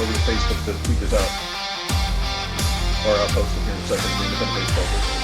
going over to Facebook to tweet this out. Or I'll post it here in a second. The Independent Baseball Business.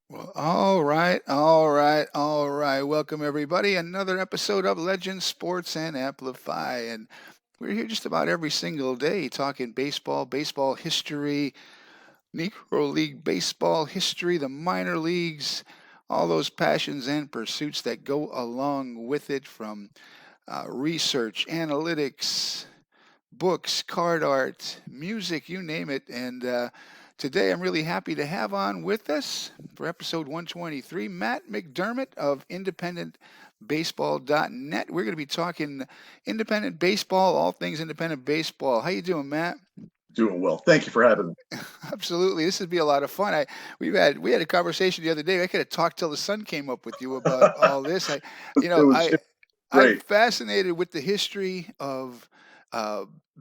Well, all right. Welcome, everybody. Another episode of Legends Sports and Amplify. And we're here just about every single day talking baseball, baseball history, Negro League baseball history, the minor leagues, all those passions and pursuits that go along with it, from research, analytics, books, card art, music, you name it. And today I'm really happy to have on with us for episode 123, Matt McDermott of independentbaseball.net. We're going to be talking independent baseball, all things independent baseball. How you doing, Matt? Doing well. Thank you for having me. Absolutely. This would be a lot of fun. We had a conversation the other day. I could have talked till the sun came up with you about all this. I'm fascinated with the history of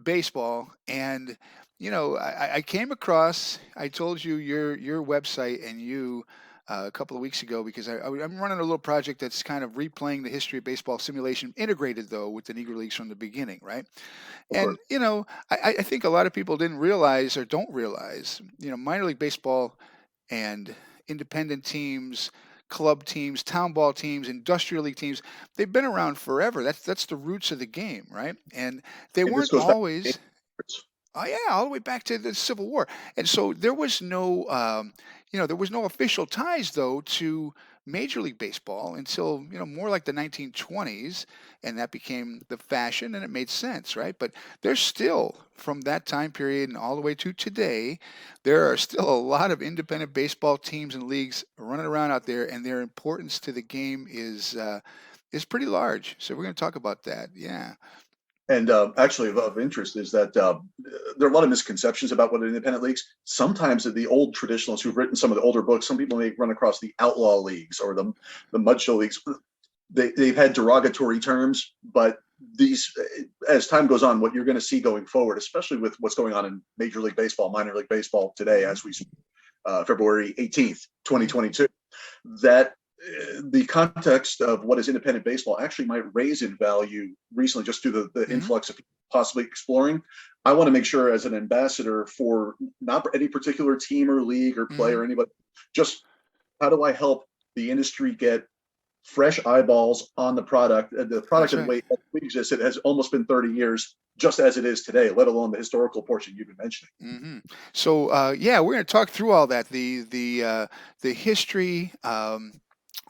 baseball, and I came across. I told you your website and you a couple of weeks ago, because I'm running a little project that's kind of replaying the history of baseball simulation, integrated though with the Negro Leagues from the beginning, right? And I think a lot of people didn't realize or don't realize, minor league baseball and independent teams, club teams, town ball teams, industrial league teams, they've been around forever. That's the roots of the game, right? And they weren't always. Oh yeah, all the way back to the Civil War. And so there was no, there was no official ties though to Major League Baseball until more like the 1920s, and that became the fashion, and it made sense, right? But there's still, from that time period and all the way to today, there are still a lot of independent baseball teams and leagues running around out there, and their importance to the game is pretty large. So we're going to talk about that. Yeah. And actually, of interest is that there are a lot of misconceptions about what are independent leagues. Sometimes the old traditionalists who've written some of the older books, some people may run across the outlaw leagues or the mud show leagues. They've had derogatory terms, but these, as time goes on, what you're going to see going forward, especially with what's going on in Major League Baseball, minor league baseball today, as we February 18th, 2022, that the context of what is independent baseball actually might raise in value recently, just due to the influx of people possibly exploring. I want to make sure, as an ambassador for not any particular team or league or player or anybody, just how do I help the industry get fresh eyeballs on the product? The product in the way we exist, it has almost been 30 years just as it is today, let alone the historical portion you've been mentioning. So we're going to talk through all that, the history,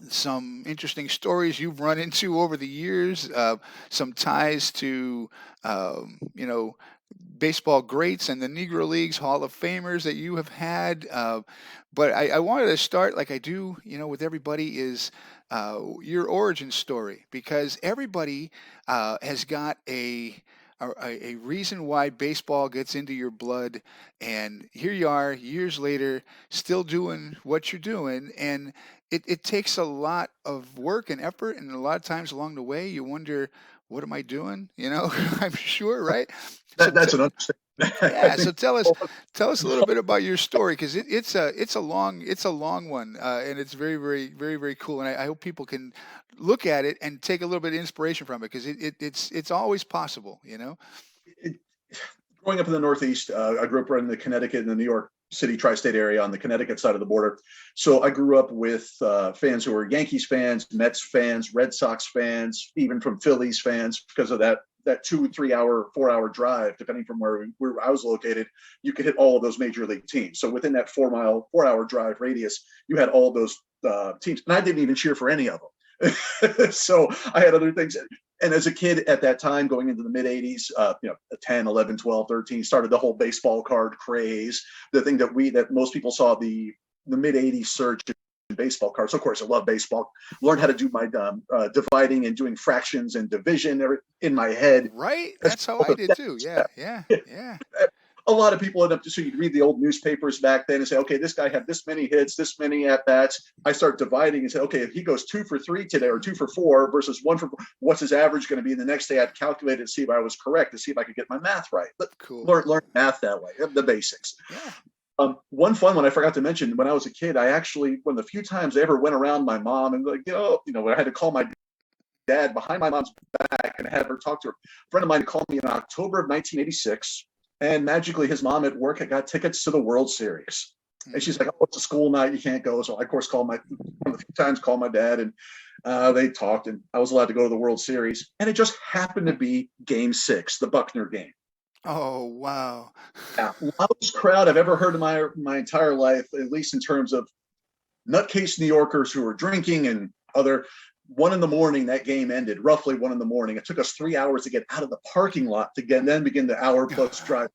some interesting stories you've run into over the years, some ties to, baseball greats and the Negro Leagues Hall of Famers that you have had. But I wanted to start, like I do, with everybody, is your origin story, because everybody has got a reason why baseball gets into your blood, and here you are years later still doing what you're doing, and it takes a lot of work and effort, and a lot of times along the way you wonder, what am I doing? I'm sure, right? That's an understatement. Yeah, so tell us a little bit about your story, because it's a long one, and it's very, very, very, very cool, and I hope people can look at it and take a little bit of inspiration from it, because it's always possible. Growing up in the Northeast, I grew up right in the Connecticut and the New York City tri-state area on the Connecticut side of the border. So I grew up with fans who were Yankees fans, Mets fans, Red Sox fans, even from Phillies fans, because of that 2-3 hour, 4 hour drive, depending from where I was located, you could hit all of those major league teams. So within that 4 hour drive radius, you had all those teams, and I didn't even cheer for any of them. So I had other things. And as a kid at that time, going into the mid 80s, 10, 11, 12, 13, started the whole baseball card craze. The thing that most people saw, the mid 80s surge in baseball cards. Of course, I love baseball. Learned how to do my dividing and doing fractions and division in my head. Right. That's how I did too. Yeah. Yeah. Yeah. A lot of people end up, so you'd read the old newspapers back then and say, okay, this guy had this many hits, this many at bats. I start dividing and say, okay, if he goes 2 for 3 today or 2 for 4 versus 1 for 4, what's his average going to be? And the next day I'd calculate it to see if I was correct, to see if I could get my math right. But Cool. learn math that way, the basics. Yeah. One fun one I forgot to mention, when I was a kid, I actually, one of the few times I ever went around my mom and like, I had to call my dad behind my mom's back and have her talk to her. A friend of mine called me in October of 1986. And magically, his mom at work had got tickets to the World Series. And she's like, oh, it's a school night, you can't go. So I, of course, one of the few times, called my dad, and they talked, and I was allowed to go to the World Series. And it just happened to be Game 6, the Buckner game. Oh, wow. Yeah, loudest crowd I've ever heard in my entire life, at least in terms of nutcase New Yorkers who were drinking and other. 1 a.m, that game ended, roughly 1 a.m. It took us 3 hours to get out of the parking lot to then begin the hour-plus drive.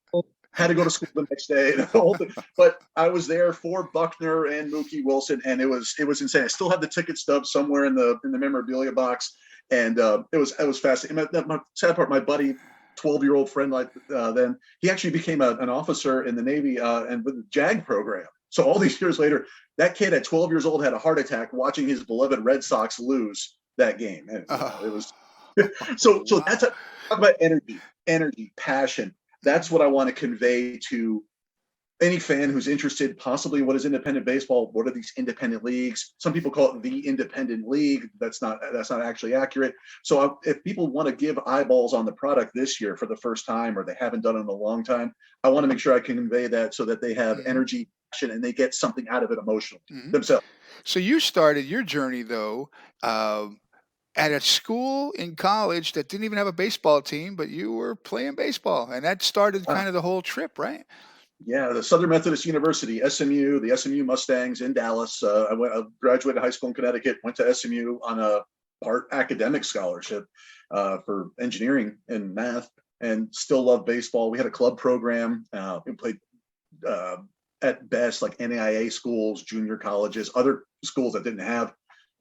Had to go to school the next day. The whole thing. But I was there for Buckner and Mookie Wilson, and it was insane. I still have the ticket stub somewhere in the memorabilia box, and it was fascinating. My sad part, my buddy, 12-year-old friend then, he actually became an officer in the Navy and with the JAG program. So all these years later, that kid at 12 years old had a heart attack watching his beloved Red Sox lose that game. And, it was so wow. That's talk about energy, passion. That's what I want to convey to any fan who's interested possibly what is independent baseball. What are these independent leagues? Some people call it the independent league. That's not actually accurate. So if people want to give eyeballs on the product this year for the first time, or they haven't done it in a long time, I want to make sure I can convey that so that they have energy, passion, and they get something out of it emotionally themselves. So you started your journey though at a school in college that didn't even have a baseball team, but you were playing baseball, and that started kind of the whole trip, right? Yeah, the Southern Methodist University, SMU, the SMU Mustangs in Dallas. I graduated high school in Connecticut, went to SMU on a part academic scholarship for engineering and math, and still love baseball. We had a club program. We played at best like NAIA schools, junior colleges, other schools that didn't have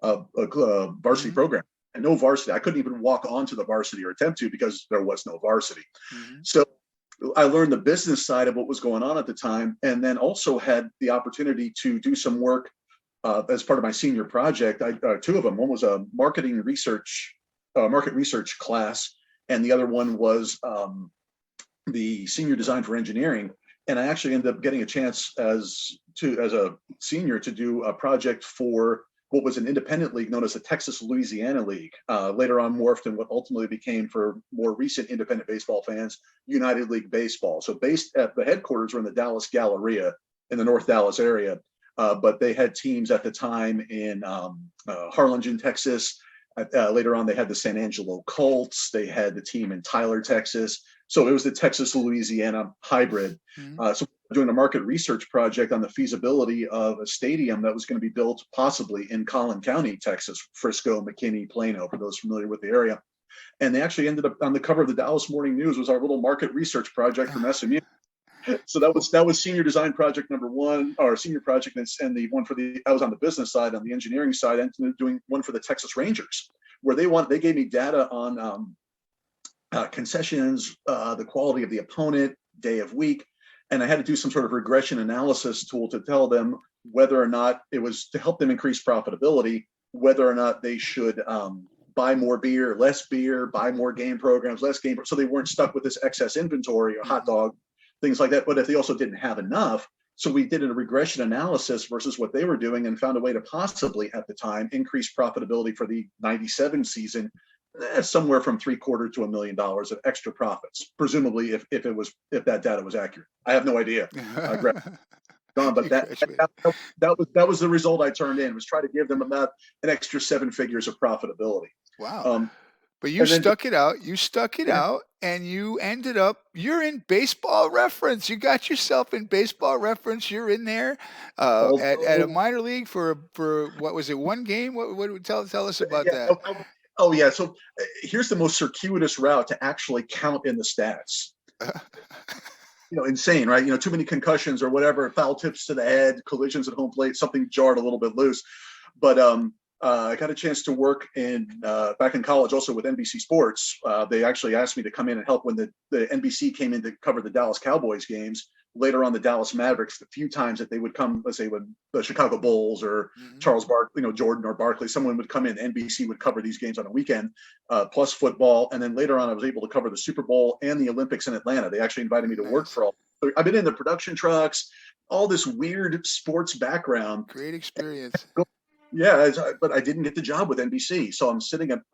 a varsity program. And no varsity. I couldn't even walk onto the varsity or attempt to because there was no varsity. So I learned the business side of what was going on at the time, and then also had the opportunity to do some work as part of my senior project. Two of them. One was a market research class, and the other one was the senior design for engineering. And I actually ended up getting a chance as a senior to do a project for what was an independent league known as the Texas-Louisiana League, later on morphed in what ultimately became, for more recent independent baseball fans, United League Baseball. So based at the headquarters were in the Dallas Galleria in the North Dallas area, but they had teams at the time in Harlingen, Texas. Later on, they had the San Angelo Colts. They had the team in Tyler, Texas. So it was the Texas-Louisiana hybrid. So doing a market research project on the feasibility of a stadium that was going to be built possibly in Collin County, Texas, Frisco, McKinney, Plano, for those familiar with the area. And they actually ended up on the cover of the Dallas Morning News was our little market research project from SMU. So that was senior design project number one, or senior project, and the one for I was on the business side, on the engineering side, and doing one for the Texas Rangers, where they gave me data on concessions, the quality of the opponent, day of week. And I had to do some sort of regression analysis tool to tell them whether or not it was to help them increase profitability, whether or not they should buy more beer, less beer, buy more game programs, less game, so they weren't stuck with this excess inventory or hot dog, things like that. But if they also didn't have enough, so we did a regression analysis versus what they were doing and found a way to possibly, at the time, increase profitability for the 97 season. Somewhere from $750,000 to $1 million of extra profits, presumably if that data was accurate. I have no idea. But that was the result I turned in, was try to give them about an extra 7 figures of profitability. Wow. But you stuck it out. You stuck it out, and you ended up. You're in Baseball Reference. You got yourself in Baseball Reference. You're in there at a minor league for what was it? One game? What tell us about that? Oh yeah. So here's the most circuitous route to actually count in the stats. Insane, right? Too many concussions or whatever, foul tips to the head, collisions at home plate, something jarred a little bit loose. But I got a chance to work back in college also with NBC Sports. They actually asked me to come in and help when the NBC came in to cover the Dallas Cowboys games. Later on, the Dallas Mavericks, the few times that they would come, let's say when the Chicago Bulls or Charles Barkley, Jordan or Barkley, someone would come in, NBC would cover these games on a weekend, plus football. And then later on, I was able to cover the Super Bowl and the Olympics in Atlanta. They actually invited me to work for all. So I've been in the production trucks, all this weird sports background. Great experience. Yeah, but I didn't get the job with NBC. So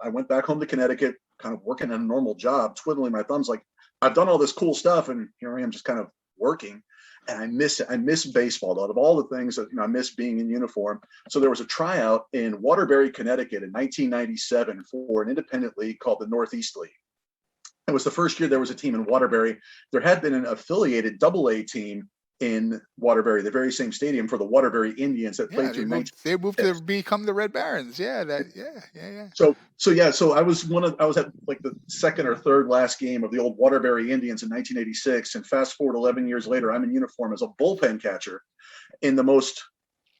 I went back home to Connecticut, kind of working a normal job, twiddling my thumbs like, I've done all this cool stuff, and here I am just kind of working. And I miss it. I miss baseball. Out of all the things that I miss being in uniform. So there was a tryout in Waterbury, Connecticut in 1997 for an independent league called the Northeast League. It was the first year there was a team in Waterbury. There had been an affiliated AA team in Waterbury, the very same stadium for the Waterbury Indians that played through. They moved to become the Red Barons. Yeah. So I was at like the second or third last game of the old Waterbury Indians in 1986, and fast forward 11 years later, I'm in uniform as a bullpen catcher in the most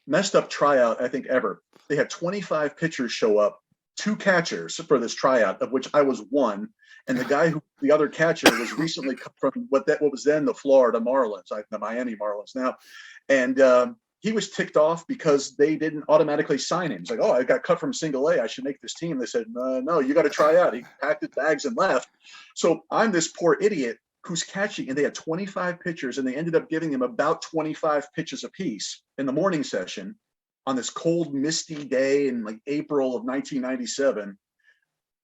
messed up tryout I think ever. They had 25 pitchers show up, 2 catchers for this tryout, of which I was one. And the other catcher was recently from what was then the Florida Marlins, the Miami Marlins now. And he was ticked off because they didn't automatically sign him. He's like, oh, I got cut from single A. I should make this team. They said, no, you got to try out. He packed his bags and left. So I'm this poor idiot who's catching, and they had 25 pitchers, and they ended up giving him about 25 pitches apiece in the morning session on this cold, misty day in like April of 1997.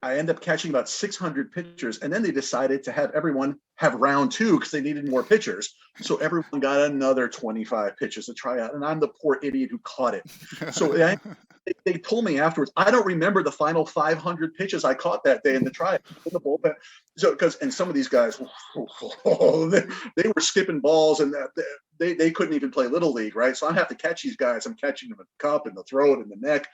I end up catching about 600 pitchers, and then they decided to have everyone have round 2 because they needed more pitchers. So everyone got another 25 pitches to try out, and I'm the poor idiot who caught it. So they told me afterwards, I don't remember the final 500 pitches I caught that day in the tryout in the bullpen. So and some of these guys, they were skipping balls, and they couldn't even play little league, right? So I have to catch these guys. I'm catching them in the cup, in the throat, in the neck,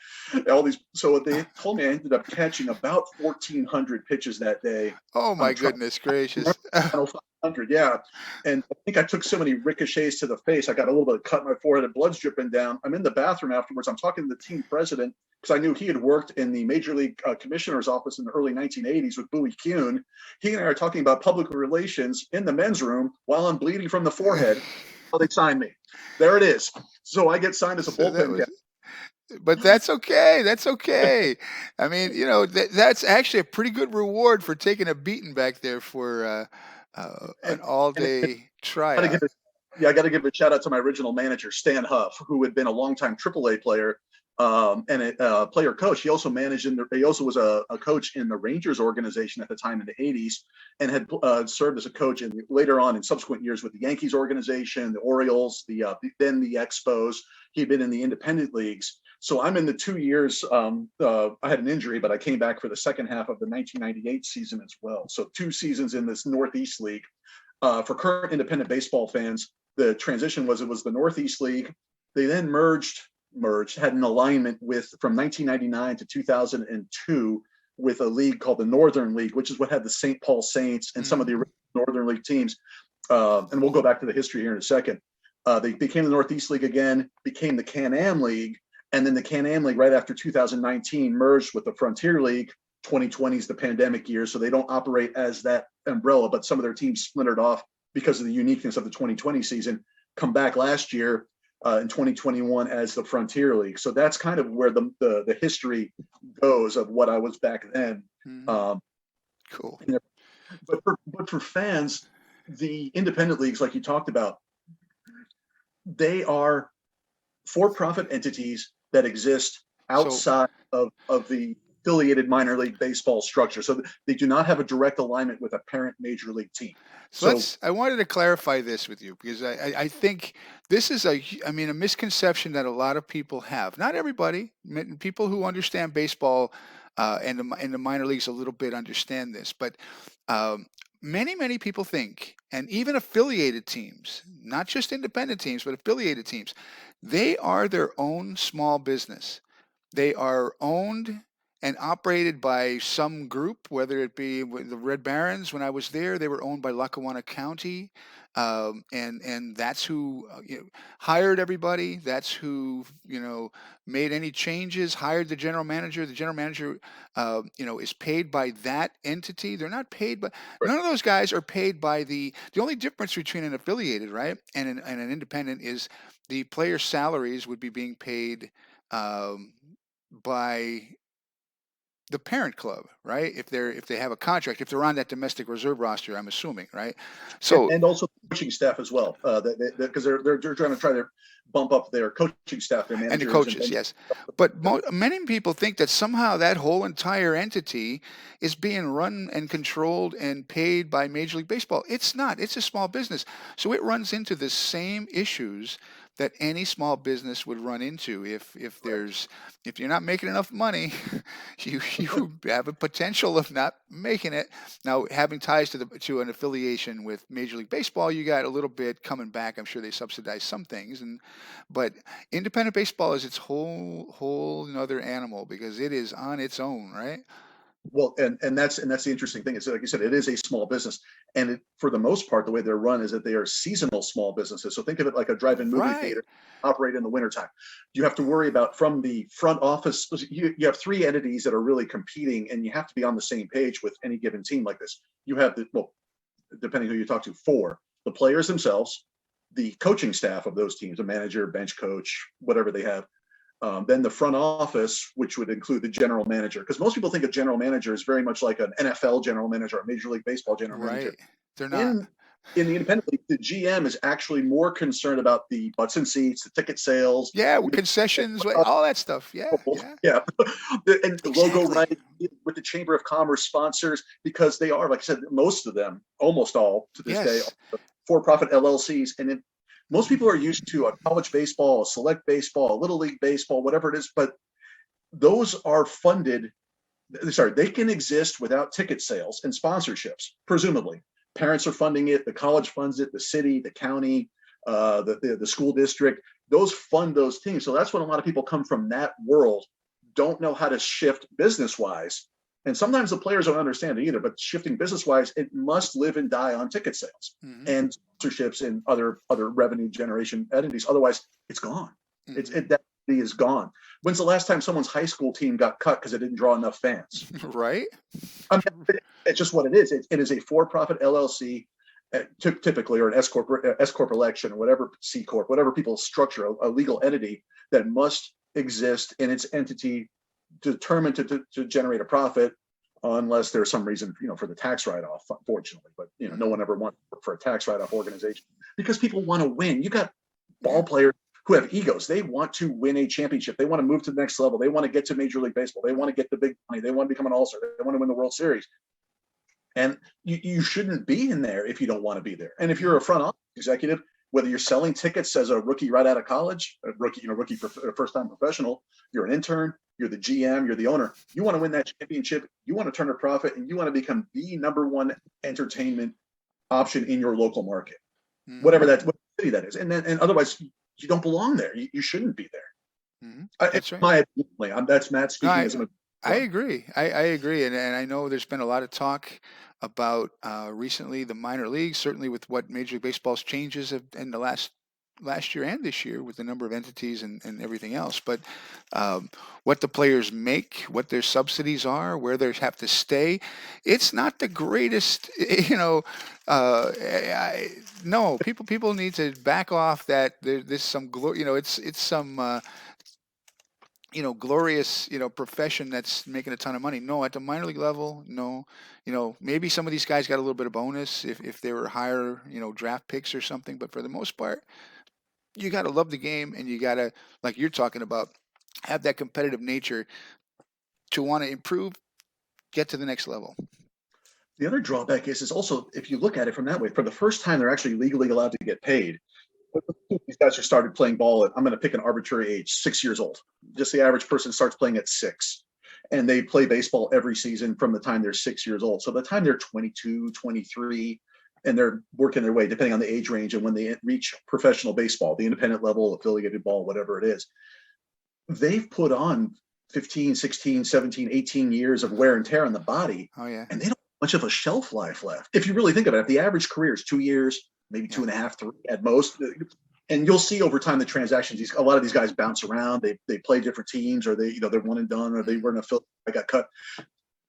all these. So they told me I ended up catching about 1,400 pitches that day. Oh my goodness gracious! 500, yeah. And I think I took so many ricochets to the face. I got a little bit of cut in my forehead and blood's dripping down. I'm in the bathroom afterwards. I'm talking to the team president because I knew he had worked in the Major League Commissioner's office in the early 1980s with Bowie Kuhn. He and I are talking about public relations in the men's room while I'm bleeding from the forehead. Well, they signed me. There it is. So I get signed as a bullpen guy. But that's okay. That's okay. I mean, that's actually a pretty good reward for taking a beating back there for an all-day tryout. I got to give a shout out to my original manager, Stan Huff, who had been a longtime AAA player and a player coach. He also was a coach in the Rangers organization at the time in the 80s, and had served as a coach later on in subsequent years with the Yankees organization, the Orioles, then the Expos. He'd been in the independent leagues. So I'm in the 2 years. I had an injury, but I came back for the second half of the 1998 season as well. So 2 seasons in this Northeast League. For current independent baseball fans, the transition was the Northeast League. They then merged, had an alignment from 1999 to 2002 with a league called the Northern League, which is what had the St. Paul Saints and some of the Northern League teams. And we'll go back to the history here in a second. They became the Northeast League again, became the Can-Am League, and then the Can-Am League right after 2019 merged with the Frontier League. 2020 is the pandemic year, so they don't operate as that umbrella, but some of their teams splintered off because of the uniqueness of the 2020 season, come back last year in 2021 as the Frontier League. So that's kind of where the history goes of what I was back then. Cool. But for fans, the independent leagues, like you talked about, they are for-profit entities that exist outside of the affiliated minor league baseball structure. So they do not have a direct alignment with a parent major league team. So I wanted to clarify this with you because I think this is a misconception that a lot of people have. Not everybody, people who understand baseball and the minor leagues a little bit understand this, but many people think, and even affiliated teams, not just independent teams, but affiliated teams, they are their own small business. They are owned and operated by some group, whether it be the Red Barons. When I was there, they were owned by Lackawanna County, and that's who hired everybody. That's who made any changes, hired the general manager. The general manager, is paid by that entity. They're not paid by none of those guys are paid by the only difference between an affiliated, right, and an independent is the player salaries would be being paid by the parent club, right? If they have a contract, if they're on that domestic reserve roster, I'm assuming, right? So and also coaching staff as well, because they're trying to bump up their coaching staff, their and the managers, coaches, yes. But many people think that somehow that whole entire entity is being run and controlled and paid by Major League Baseball. It's not. It's a small business, so it runs into the same issues that any small business would run into if you're not making enough money, you have a potential of not making it. Now, having ties to an affiliation with Major League Baseball, you got a little bit coming back. I'm sure they subsidize some things, but independent baseball is its whole another animal because it is on its own, right? Well, and that's the interesting thing is, like you said, it is a small business, and for the most part, the way they're run is that they are seasonal small businesses. So think of it like a drive-in movie Right. theater, operate in the wintertime. You have to worry about from the front office. You have three entities that are really competing, and you have to be on the same page with any given team like this. You have depending who you talk to, four: the players themselves, the coaching staff of those teams, a manager, bench coach, whatever they have. Then the front office, which would include the general manager, because most people think of general manager as very much like an NFL general manager or a Major League Baseball general manager. Right. They're not. In the independent league, the GM is actually more concerned about the butts and seats, the ticket sales, Yeah, concessions, all that stuff. Yeah. and the logo right with the Chamber of Commerce sponsors, because they are, like I said, most of them, almost all to this day, are for-profit LLCs, and most people are used to a college baseball, a select baseball, a little league baseball, whatever it is, but those are funded. Sorry, they can exist without ticket sales and sponsorships, presumably. Parents are funding it, the college funds it, the city, the county, the school district, those fund those things. So that's when a lot of people come from that world, don't know how to shift business-wise. And sometimes the players don't understand it either, but shifting business-wise, it must live and die on ticket sales and sponsorships and other revenue generation entities. Otherwise, it's gone. That is gone. When's the last time someone's high school team got cut because it didn't draw enough fans? Right. I mean, it's just what it is. It is a for-profit LLC, typically, or an S corp election, or whatever, C corp, whatever people structure, a legal entity that must exist in its entity, determined to generate a profit, unless there's some reason, for the tax write-off, unfortunately. But no one ever wants to work for a tax write-off organization because people want to win. You got ball players who have egos. They want to win a championship. They want to move to the next level. They want to get to Major League Baseball. They want to get the big money. They want to become an all-star. They want to win the World Series. And you shouldn't be in there if you don't want to be there. And if you're a front office executive, whether you're selling tickets as a rookie right out of college, a rookie first-time professional, you're an intern, you're the GM, you're the owner, you want to win that championship, you want to turn a profit, and you want to become the number one entertainment option in your local market, whatever what city that is. And otherwise, you don't belong there. You shouldn't be there. That's right. My opinion. That's Matt speaking. I agree. I agree. And I know there's been a lot of talk about recently the minor leagues, certainly with what Major League Baseball's changes have in the last year and this year with the number of entities and everything else. But what the players make, what their subsidies are, where they have to stay, it's not the greatest, no, people need to back off that there's some it's some glorious, profession that's making a ton of money. No, at the minor league level, no. Maybe some of these guys got a little bit of bonus if they were higher, draft picks or something. But for the most part, you got to love the game, and you got to, like you're talking about, have that competitive nature to want to improve, get to the next level. The other drawback is also, if you look at it from that way, for the first time, they're actually legally allowed to get paid. These guys are started playing ball at, I'm going to pick an arbitrary age, 6 years old. Just the average person starts playing at 6. And they play baseball every season from the time they're 6 years old. So by the time they're 22, 23, and they're working their way, depending on the age range, and when they reach professional baseball, the independent level, affiliated ball, whatever it is, they've put on 15, 16, 17, 18 years of wear and tear on the body. Oh yeah. And they don't have much of a shelf life left. If you really think of it, if the average career is 2 years, maybe 2.5, 3 at most. And you'll see over time the transactions. A lot of these guys bounce around. They play different teams, or they're one and done, or they were in a affiliate. I got cut.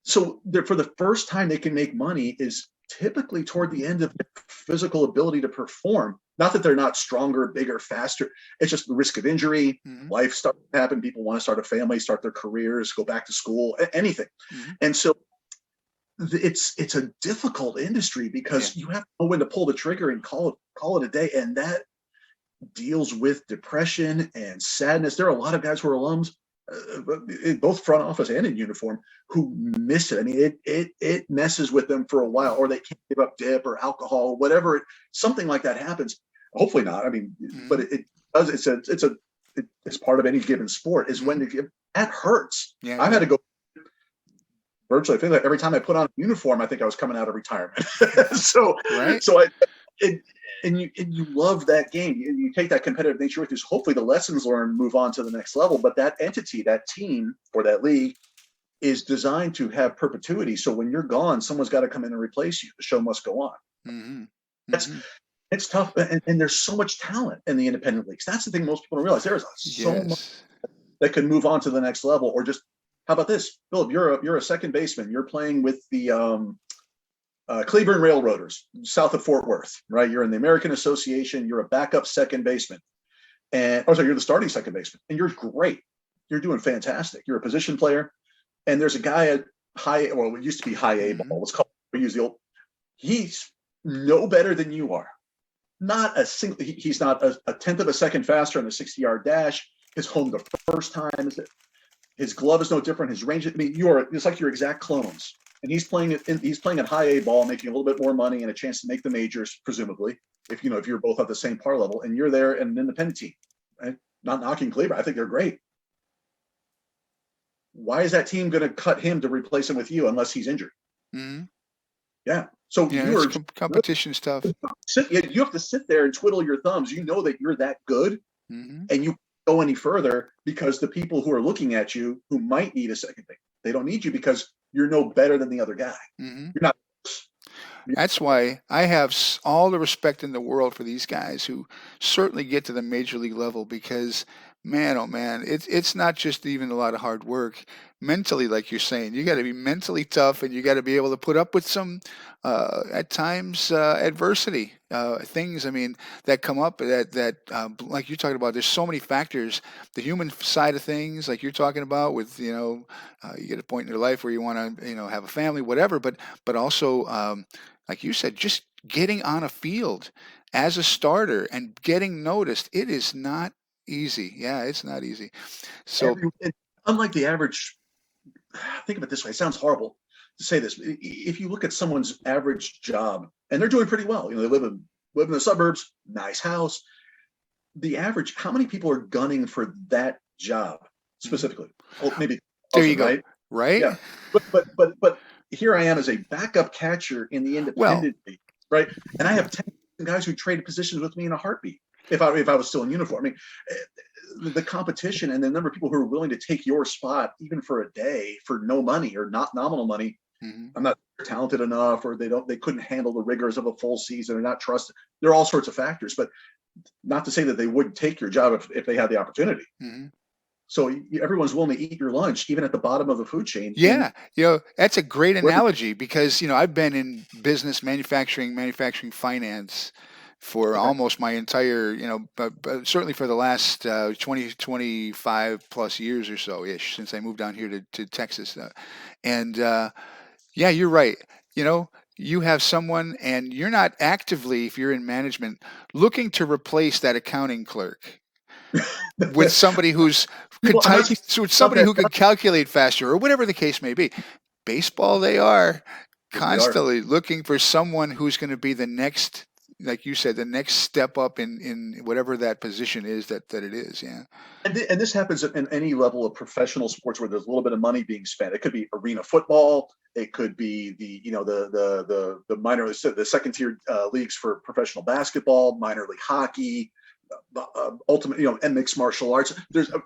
So for the first time they can make money is typically toward the end of their physical ability to perform. Not that they're not stronger, bigger, faster. It's just the risk of injury. Life starts to happen. People want to start a family, start their careers, go back to school, anything. And so it's a difficult industry because you have to know when to pull the trigger and call it a day. And that deals with depression and sadness. There are a lot of guys who are alums, both front office and in uniform, who miss it. I mean, it messes with them for a while, or they can't give up dip or alcohol, whatever. Something like that happens. Hopefully not. I mean, but it does. It's part of any given sport. Is when that hurts. I've had to go virtually. I feel like every time I put on a uniform, I think I was coming out of retirement. And you love that game. You take that competitive nature with you. So hopefully the lessons learned move on to the next level. But that entity, that team, or that league is designed to have perpetuity. So when you're gone, someone's got to come in and replace you. The show must go on. It's tough. And there's so much talent in the independent leagues. That's the thing most people don't realize. There's so much that can move on to the next level. Or just, how about this? Philip, you're a second baseman. You're playing with the Cleburne Railroaders, south of Fort Worth, right? You're in the American Association. You're a backup second baseman, you're the starting second baseman, and you're great. You're doing fantastic. You're a position player, and there's a guy at it used to be high A ball. Let's call it. We use the old. He's no better than you are. Not a single. He's not a tenth of a second faster on the 60-yard dash. His home the first time. His glove is no different. His range. I mean, it's like your exact clones. And he's playing at high A ball, making a little bit more money and a chance to make the majors, presumably, if you're both at the same par level, and you're there in an independent team, right? Not knocking Cleburne. I think they're great. Why is that team going to cut him to replace him with you unless he's injured? Yeah. So competition stuff. You have to sit there and twiddle your thumbs. You know that you're that good, and you go any further because the people who are looking at you who might need a second thing, they don't need you because you're no better than the other guy. You're not. That's why I have all the respect in the world for these guys who certainly get to the major league level, because man, oh man, it's not just even a lot of hard work. Mentally, like you're saying, you got to be mentally tough, and you got to be able to put up with some, at times, adversity, things. I mean, that come up that like you're talking about. There's so many factors. The human side of things, like you're talking about, with you get a point in your life where you want to have a family, whatever. But also, like you said, just getting on a field as a starter and getting noticed. It is not easy. Yeah, it's not easy. So, unlike the average. Think of it this way. It sounds horrible to say this. If you look at someone's average job, and they're doing pretty well, they live in the suburbs, nice house. The average, how many people are gunning for that job specifically? Well, maybe there you go. Right? Yeah. But here I am as a backup catcher in the independent league, right? And I have 10 guys who traded positions with me in a heartbeat. If I was still in uniform. I mean, the competition and the number of people who are willing to take your spot, even for a day, for no money or not nominal money. I'm not talented enough, or they couldn't handle the rigors of a full season, or not trusted. There are all sorts of factors, but not to say that they wouldn't take your job if they had the opportunity. So everyone's willing to eat your lunch, even at the bottom of the food chain. Yeah, that's a great analogy, because I've been in business, manufacturing finance for almost my entire, but certainly for the last 25 plus years or so ish, since I moved down here to Texas. Yeah, you're right. You have someone, and you're not actively, if you're in management, looking to replace that accounting clerk with somebody who can calculate faster, or whatever the case may be. Baseball, they are constantly looking for someone who's going to be the next, like you said, the next step up in whatever that position is that it is. Yeah. And this happens in any level of professional sports where there's a little bit of money being spent. It could be arena football. It could be the minor, the second tier leagues for professional basketball, minor league hockey, ultimate, and mixed martial arts.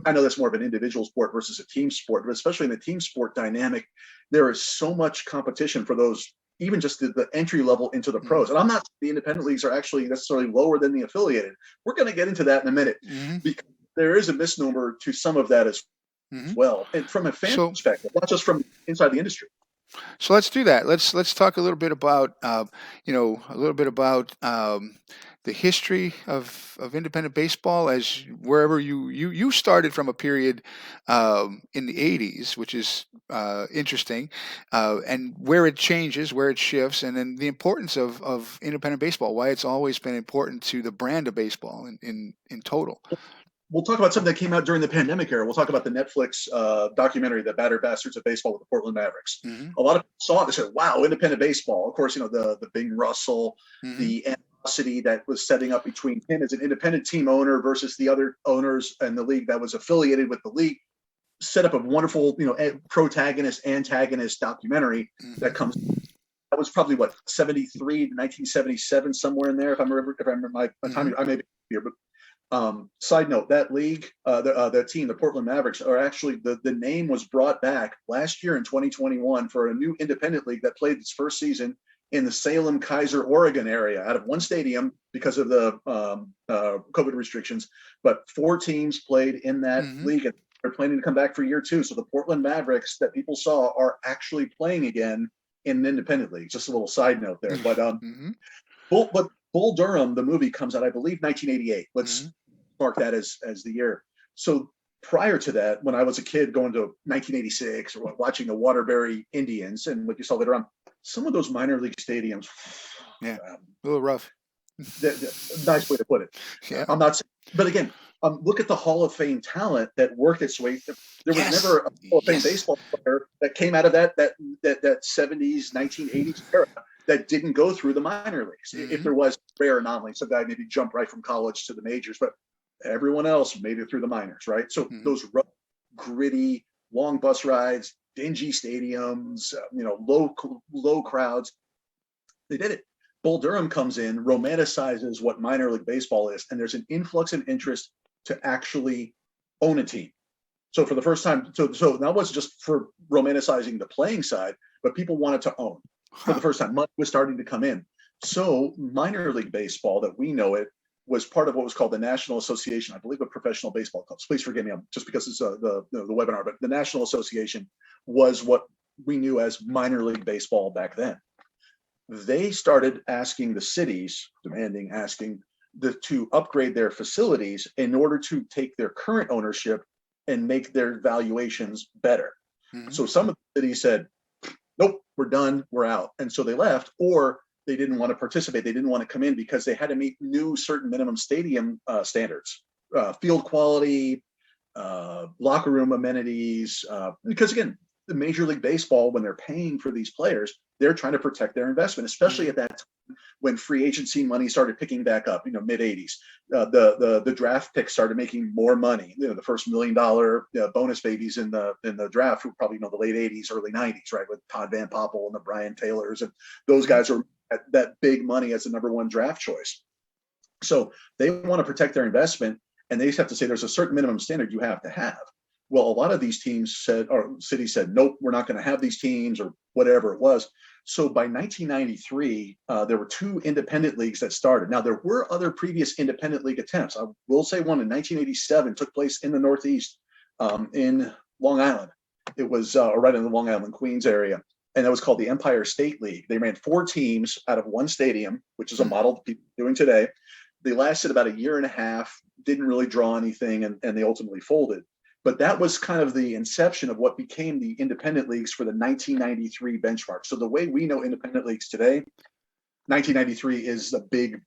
I know that's more of an individual sport versus a team sport, but especially in the team sport dynamic, there is so much competition for those, even just the entry level into the pros. And I'm not, the independent leagues are actually necessarily lower than the affiliated. We're going to get into that in a minute, because there is a misnomer to some of that as well. And from a fan perspective, not just from inside the industry. So let's do that. Let's talk a little bit about the history of independent baseball, as wherever you started from a period in the 80s, which is interesting, and where it changes, where it shifts, and then the importance of independent baseball, why it's always been important to the brand of baseball in total. We'll talk about something that came out during the pandemic era. We'll talk about the Netflix documentary, The Battered Bastards of Baseball with the Portland Mavericks. A lot of people saw it and said, wow, independent baseball. Of course, the Bing Russell, the animosity that was setting up between him as an independent team owner versus the other owners and the league that was affiliated with the league, set up a wonderful, protagonist, antagonist documentary that comes. That was probably 73 to 1977, somewhere in there. If I remember my time, I may be here, but side note, that league, that team, the Portland Mavericks, are actually the name was brought back last year in 2021 for a new independent league that played its first season in the Salem, Kaiser, Oregon area out of one stadium because of the COVID restrictions. But 4 teams played in that league, and they're planning to come back for year 2. So the Portland Mavericks that people saw are actually playing again in an independent league. Just a little side note there. But Bull Durham, the movie, comes out, I believe, 1988. Let's mark that as the year. So prior to that, when I was a kid going to 1986 or watching the Waterbury Indians, and what you saw later on, some of those minor league stadiums, a little rough. Nice way to put it. Yeah. I'm not saying, but again, look at the Hall of Fame talent that worked its way. There was never a Hall of Fame baseball player that came out of that 70s, 1980s era that didn't go through the minor leagues. If there was rare anomaly, some guy maybe jumped right from college to the majors, but everyone else made it through the minors, right? So those rough, gritty, long bus rides, dingy stadiums, low crowds, they did it. Bull Durham comes in, romanticizes what minor league baseball is, and there's an influx of interest to actually own a team. So for the first time, so that wasn't just for romanticizing the playing side, but people wanted to own. For the first time, money was starting to come in. So minor league baseball, that we know it, was part of what was called the National Association, I believe, of Professional Baseball Clubs. Please forgive me, just because it's the webinar, but the National Association was what we knew as minor league baseball back then. They started asking the cities, asking to upgrade their facilities in order to take their current ownership and make their valuations better. So some of the cities said, nope, we're done, we're out. And so they left, or they didn't want to participate. They didn't want to come in because they had to meet new certain minimum stadium standards, field quality, locker room amenities. Because again, the Major League Baseball, when they're paying for these players, they're trying to protect their investment, especially at that time when free agency money started picking back up, mid 80s. The draft picks started making more money. The first $1 million bonus babies in the draft were probably the late 80s, early 90s, right? With Todd Van Poppel and the Brian Taylors, and those guys are at that big money as the number 1 draft choice. So they want to protect their investment, and they just have to say there's a certain minimum standard you have to have. Well, a lot of these teams said, or cities said, nope, we're not going to have these teams, or whatever it was. So by 1993, there were 2 independent leagues that started. Now, there were other previous independent league attempts. I will say one in 1987 took place in the Northeast, in Long Island. It was right in the Long Island, Queens area. And that was called the Empire State League. They ran 4 teams out of 1 stadium, which is a model that people are doing today. They lasted about a year and a half, didn't really draw anything, and they ultimately folded. But that was kind of the inception of what became the independent leagues for the 1993 benchmark. So the way we know independent leagues today, 1993 is a big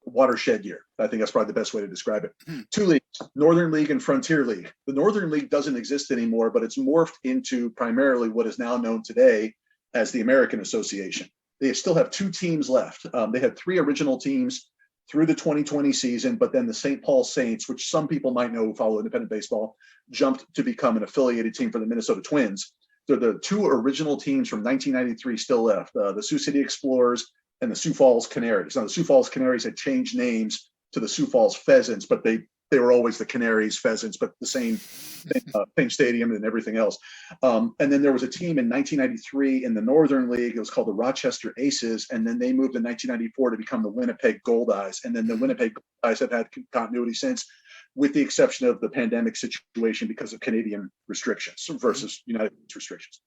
watershed year. I think that's probably the best way to describe it. 2 leagues, Northern League and Frontier League. The Northern League doesn't exist anymore, but it's morphed into primarily what is now known today as the American Association. They still have 2 teams left. They had 3 original teams through the 2020 season, but then the St. Paul Saints, which some people might know who follow independent baseball, jumped to become an affiliated team for the Minnesota Twins. They're the 2 original teams from 1993 still left, the Sioux City Explorers and the Sioux Falls Canaries. Now, the Sioux Falls Canaries had changed names to the Sioux Falls Pheasants, but they were always the Canaries Pheasants, but the same stadium and everything else. And then there was a team in 1993 in the Northern League. It was called the Rochester Aces, and then they moved in 1994 to become the Winnipeg Goldeyes. And then the Winnipeg Goldeyes have had continuity since, with the exception of the pandemic situation because of Canadian restrictions versus United States restrictions.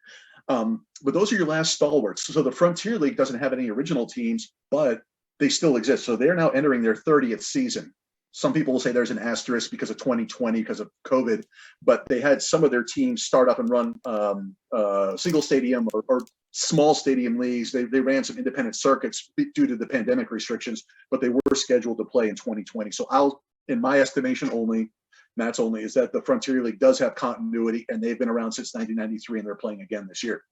But those are your last stalwarts. So the Frontier League doesn't have any original teams, but they still exist. So they're now entering their 30th season. Some people will say there's an asterisk because of 2020, because of COVID, but they had some of their teams start up and run single stadium or small stadium leagues. They ran some independent circuits due to the pandemic restrictions, but they were scheduled to play in 2020. So in my estimation Matt's only, is that the Frontier League does have continuity, and they've been around since 1993, and they're playing again this year.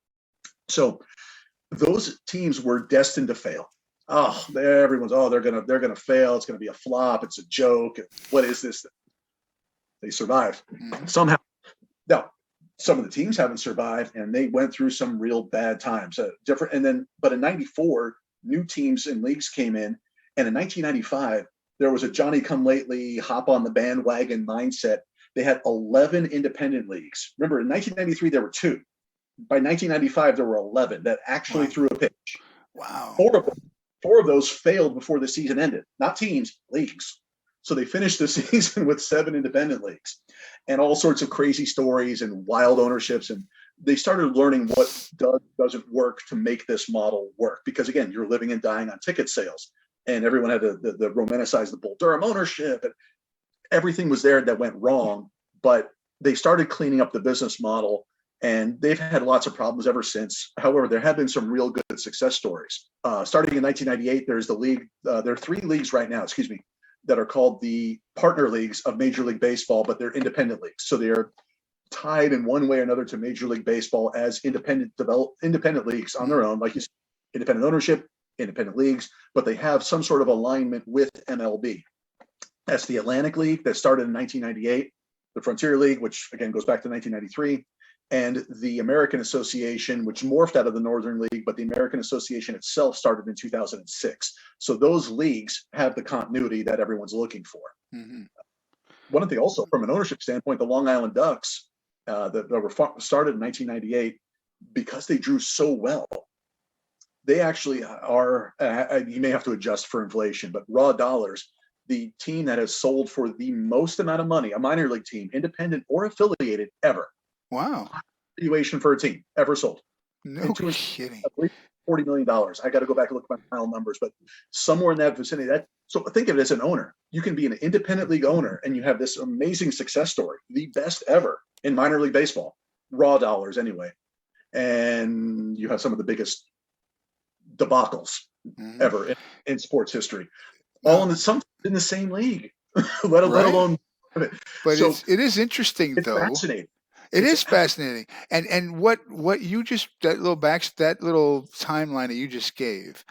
So those teams were destined to fail. They're gonna fail. It's gonna be a flop. It's a joke. What is this? They survived somehow. Now, some of the teams haven't survived, and they went through some real bad times. But in '94, new teams and leagues came in, and in 1995, there was a Johnny-come-lately, hop-on-the-bandwagon mindset. They had 11 independent leagues. Remember, in 1993, there were 2. By 1995, there were 11 that actually threw a pitch. Wow. 4 of those failed before the season ended. Not teams, leagues. So they finished the season with 7 independent leagues, and all sorts of crazy stories and wild ownerships. And they started learning what doesn't work to make this model work. Because again, you're living and dying on ticket sales. And everyone had the romanticize the Bull Durham ownership, and everything was there that went wrong. But they started cleaning up the business model, and they've had lots of problems ever since. However, there have been some real good success stories. Starting in 1998, there's the league. There are 3 leagues right now, that are called the partner leagues of Major League Baseball, but they're independent leagues. So they are tied in one way or another to Major League Baseball as independent leagues on their own, like you said, independent ownership, independent leagues, but they have some sort of alignment with MLB. That's the Atlantic League that started in 1998, the Frontier League, which again goes back to 1993, and the American Association, which morphed out of the Northern League, but the American Association itself started in 2006. So those leagues have the continuity that everyone's looking for. Mm-hmm. One thing also, from an ownership standpoint, the Long Island Ducks that were started in 1998, because they drew so well, they actually are, you may have to adjust for inflation, but raw dollars, the team that has sold for the most amount of money, a minor league team, independent or affiliated, ever. Wow. Valuation for a team ever sold. No kidding. I believe $40 million. I got to go back and look at my final numbers, but somewhere in that vicinity. So think of it as an owner. You can be an independent league owner, and you have this amazing success story, the best ever in minor league baseball, raw dollars anyway. And you have some of the biggest debacles ever in sports history, all in the same league, let alone. But so it is interesting, though. Fascinating. It is fascinating, and what you just that little timeline that you just gave,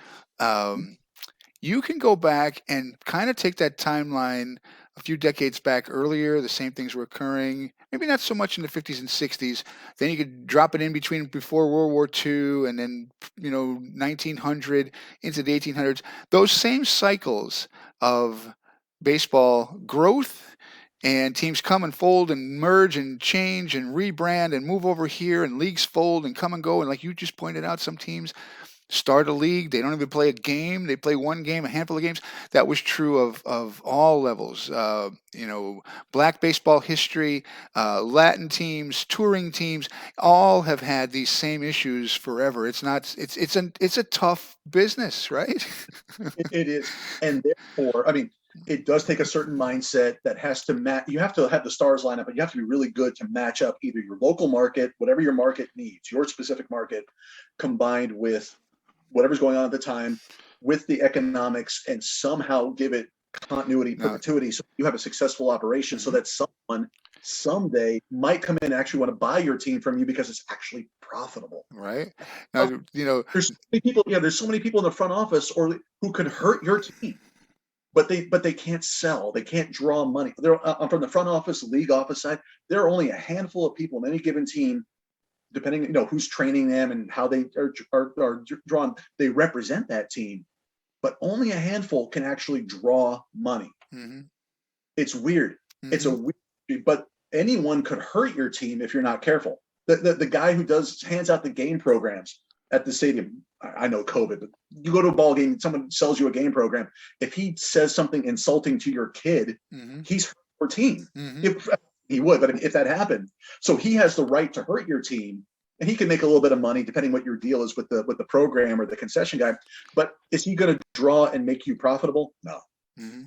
you can go back and kind of take that timeline a few decades back earlier. The same things were occurring, maybe not so much in the 50s and 60s. Then you could drop it in between before World War II, and then 1900 into the 1800s. Those same cycles of baseball growth. And teams come and fold and merge and change and rebrand and move over here, and leagues fold and come and go. And like you just pointed out, some teams start a league. They don't even play a game. They play one game, a handful of games. That was true of all levels. Black baseball history, Latin teams, touring teams, all have had these same issues forever. It's a tough business, right? It is. And therefore, it does take a certain mindset that has to match. You have to have the stars line up, but you have to be really good to match up either your local market, whatever your market needs, your specific market, combined with whatever's going on at the time, with the economics, and somehow give it continuity, perpetuity, so you have a successful operation, so that someone someday might come in and actually want to buy your team from you because it's actually profitable. Right. Now, there's so many people. Yeah, there's so many people in the front office who could hurt your team. But they can't sell. They can't draw money. They're from the front office, league office side. There are only a handful of people in any given team, depending who's training them and how they are drawn. They represent that team, but only a handful can actually draw money. Mm-hmm. It's weird. It's a Mm-hmm. weird, but anyone could hurt your team if you're not careful. The guy who hands out the game programs at the stadium. I know COVID, but you go to a ball game, someone sells you a game program. If he says something insulting to your kid, Mm-hmm. he's hurt your team. Mm-hmm. If he would, but if that happened, so he has the right to hurt your team, and he can make a little bit of money depending what your deal is with the program or the concession guy. But is he going to draw and make you profitable? No. Mm-hmm.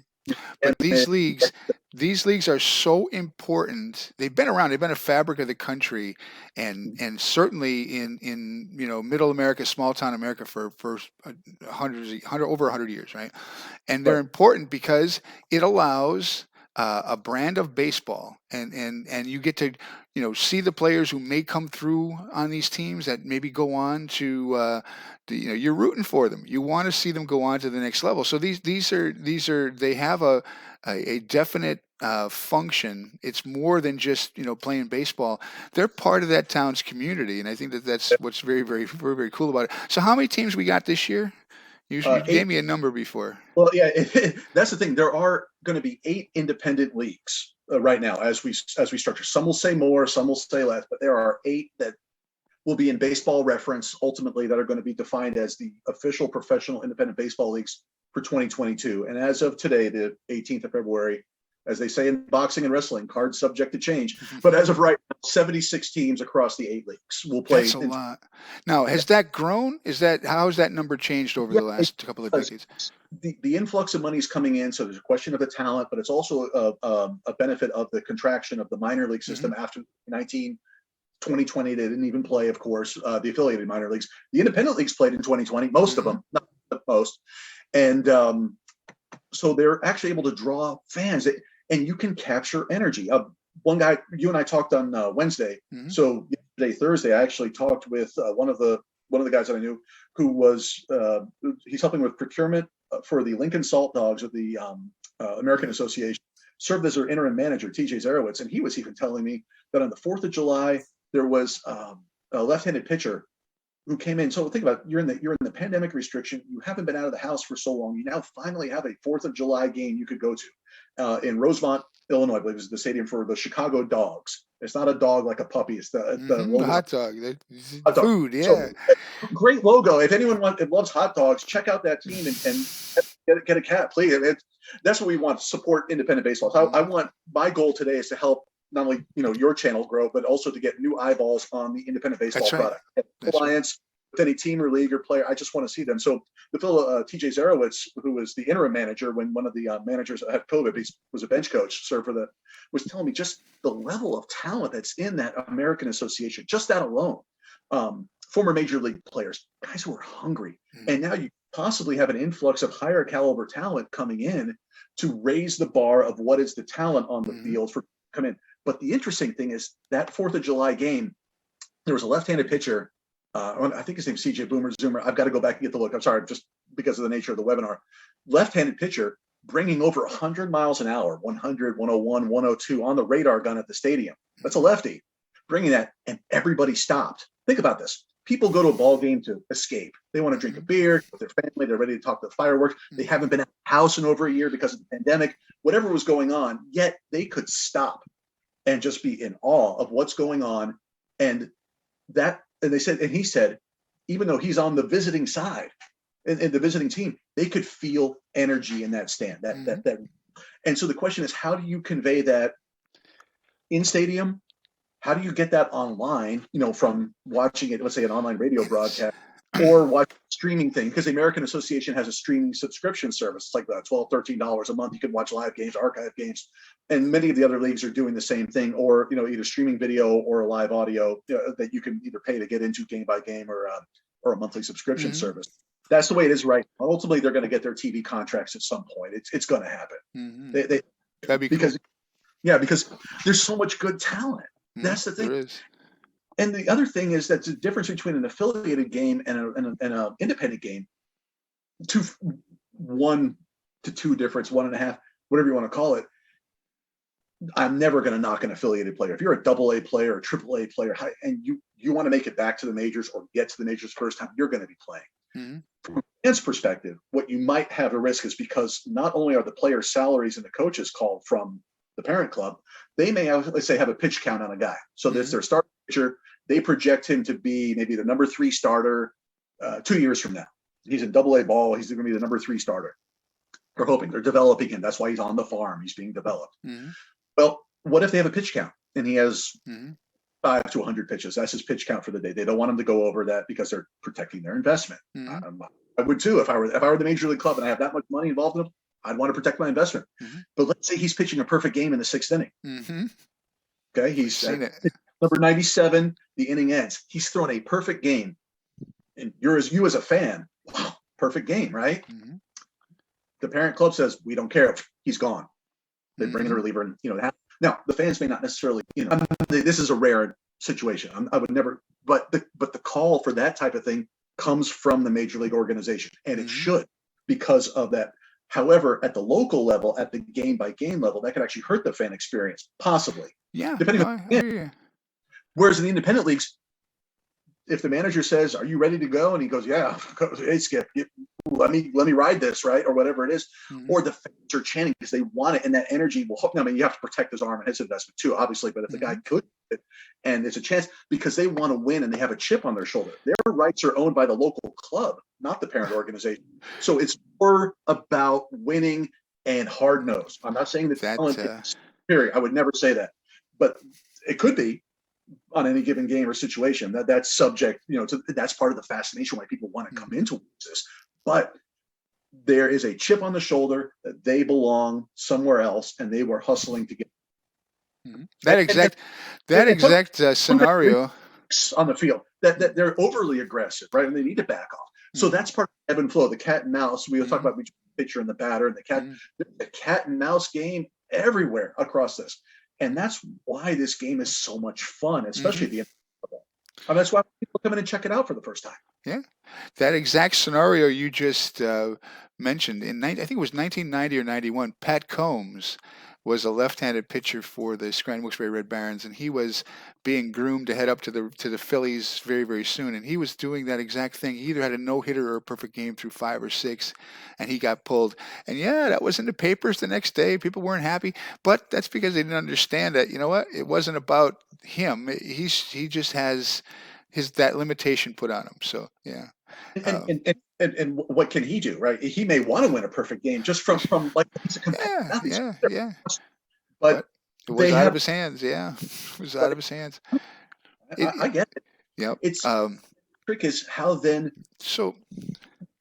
And, But these leagues are so important. They've been around. They've been a fabric of the country, and certainly in middle America, small town America for over 100 years, right? And they're right. important because it allows a brand of baseball, and you get to see the players who may come through on these teams that maybe go on you're rooting for them. You want to see them go on to the next level. So these are they have a definite function. It's more than just playing baseball. They're part of that town's community, and I think that's what's very, very, very, very cool about it. So how many teams we got this year? You gave Eight. me a number before. Well, yeah, that's the thing. There are going to be 8 independent leagues right now as we structure. Some will say more, some will say less, but there are 8 that will be in Baseball Reference ultimately that are going to be defined as the official professional independent baseball leagues for 2022. And as of today, the 18th of February, as they say in boxing and wrestling, cards subject to change. But as of right now, 76 teams across the 8 leagues will play. That's a lot. Now, has that grown? How has that number changed over the last couple of decades? The influx of money is coming in, so there's a question of the talent, but it's also a benefit of the contraction of the minor league system after 2020. They didn't even play, of course, the affiliated minor leagues. The independent leagues played in 2020, most of them, not most. And so they're actually able to draw fans, and you can capture energy. One guy, you and I talked on Wednesday. So yesterday, Thursday, I actually talked with one of the guys that I knew who was he's helping with procurement for the Lincoln Salt Dogs of the American Association. Served as their interim manager, TJ Zarowitz, and he was even telling me that on the 4th of July there was a left-handed pitcher who came in. So think about it, you're in the pandemic restriction. You haven't been out of the house for so long. You now finally have a 4th of July game you could go to in Rosemont, Illinois. I believe is the stadium for the Chicago Dogs. It's not a dog like a puppy. It's the hot dog. Hot dog. Food, yeah. So, great logo. If anyone loves hot dogs, check out that team and get a cat, please. That's what we want to support independent baseball. So I want, my goal today is to help not only your channel grow, but also to get new eyeballs on the independent baseball product. Alliance with any team or league or player, I just want to see them. So the fellow TJ Zarowitz, who was the interim manager when one of the managers had COVID, he was a bench coach, was telling me just the level of talent that's in that American Association, just that alone. Former major league players, guys who are hungry, and now you possibly have an influx of higher caliber talent coming in to raise the bar of what is the talent on the field for come in. But the interesting thing is that 4th of July game, there was a left-handed pitcher. I think his name's CJ Boomer Zoomer. I've got to go back and get the look. I'm sorry, just because of the nature of the webinar. Left-handed pitcher bringing over 100 miles an hour, 100, 101, 102 on the radar gun at the stadium. That's a lefty bringing that, and everybody stopped. Think about this. People go to a ball game to escape. They want to drink a beer with their family. They're ready to talk to the fireworks. They haven't been out of the house in over a year because of the pandemic, whatever was going on, yet they could stop and just be in awe of what's going on. And he said, even though he's on the visiting side and the visiting team, they could feel energy in that stand. And so the question is, how do you convey that in stadium? How do you get that online, from watching it, let's say an online radio broadcast or watch streaming thing? Because the American Association has a streaming subscription service. It's like $12, $13 a month. You can watch live games, archive games. And many of the other leagues are doing the same thing, or, either streaming video or a live audio that you can either pay to get into game by game or a monthly subscription service. That's the way it is right now. Ultimately, they're going to get their TV contracts at some point. It's going to happen. That'd be because, cool. Yeah, because there's so much good talent. That's the thing. And the other thing is that the difference between an affiliated game and an independent game, 1 to 2 difference, 1.5, whatever you want to call it. I'm never going to knock an affiliated player. If you're a AA player or AAA player, and you want to make it back to the majors or get to the majors first time, you're going to be playing. fan's perspective, what you might have a risk is because not only are the players' salaries and the coaches called from the parent club, they may have, let's say, have a pitch count on a guy. So that's their starting pitcher. They project him to be maybe the number 3 starter 2 years from now. He's in Double A ball. He's going to be the number 3 starter. They're hoping, they're developing him. That's why he's on the farm. He's being developed. Well, what if they have a pitch count and he has 5 to 100 pitches? That's his pitch count for the day. They don't want him to go over that because they're protecting their investment. I would too if I were the major league club and I have that much money involved in them. I'd want to protect my investment. But let's say he's pitching a perfect game in the 6th inning. Okay, he's number 97. The inning ends. He's thrown a perfect game, and you as a fan, wow, perfect game, right? The parent club says we don't care. He's gone. They bring in a reliever, and now the fans may not necessarily. This is a rare situation. I would never. But the call for that type of thing comes from the major league organization, and it should, because of that. However, at the local level, at the game by game level, that could actually hurt the fan experience, possibly. Yeah. Depending on. Whereas in the independent leagues, if the manager says, "Are you ready to go?" and he goes, "Yeah," hey Skip, let me ride this, right, or whatever it is, or the fans are chanting because they want it, and that energy will hook. I mean, you have to protect his arm and his investment too, obviously. But if the guy could, and there's a chance because they want to win and they have a chip on their shoulder, their rights are owned by the local club, not the parent organization. So it's more about winning and hard nose. I'm not saying that talent is superior. I would never say that, but it could be on any given game or situation. That's subject, that's part of the fascination why people want to come into this. But there is a chip on the shoulder that they belong somewhere else, and they were hustling to get that exact scenario on the field. That they're overly aggressive, right? And they need to back off. So that's part of ebb and flow, the cat and mouse. We were talking about the pitcher and the batter and the cat. The cat and mouse game everywhere across this. And that's why this game is so much fun, especially at the end of the level. And that's why people come in and check it out for the first time. Yeah. That exact scenario you just mentioned, I think it was 1990 or 91, Pat Combs was a left-handed pitcher for the Scranton Wilkes-Barre Red Barons, and he was being groomed to head up to the Phillies very, very soon. And he was doing that exact thing. He either had a no-hitter or a perfect game through 5 or 6, and he got pulled. And that was in the papers the next day. People weren't happy, but that's because they didn't understand that. You know what? It wasn't about him. He just has that limitation put on him. So yeah. And what can he do, right? He may want to win a perfect game just from like he's a competitor. Yeah. But it was out of his hands. Yeah, it was out of his hands. I get it. Yep. It's trick is how then so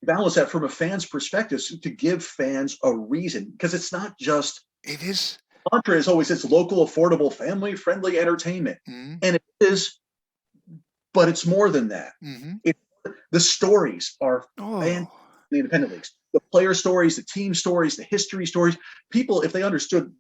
balance that from a fan's perspective to give fans a reason, because it's not just it is. Mantra is always it's local, affordable, family-friendly entertainment, and it is, but it's more than that. The stories are in the independent leagues. The player stories, the team stories, the history stories. People, if they understood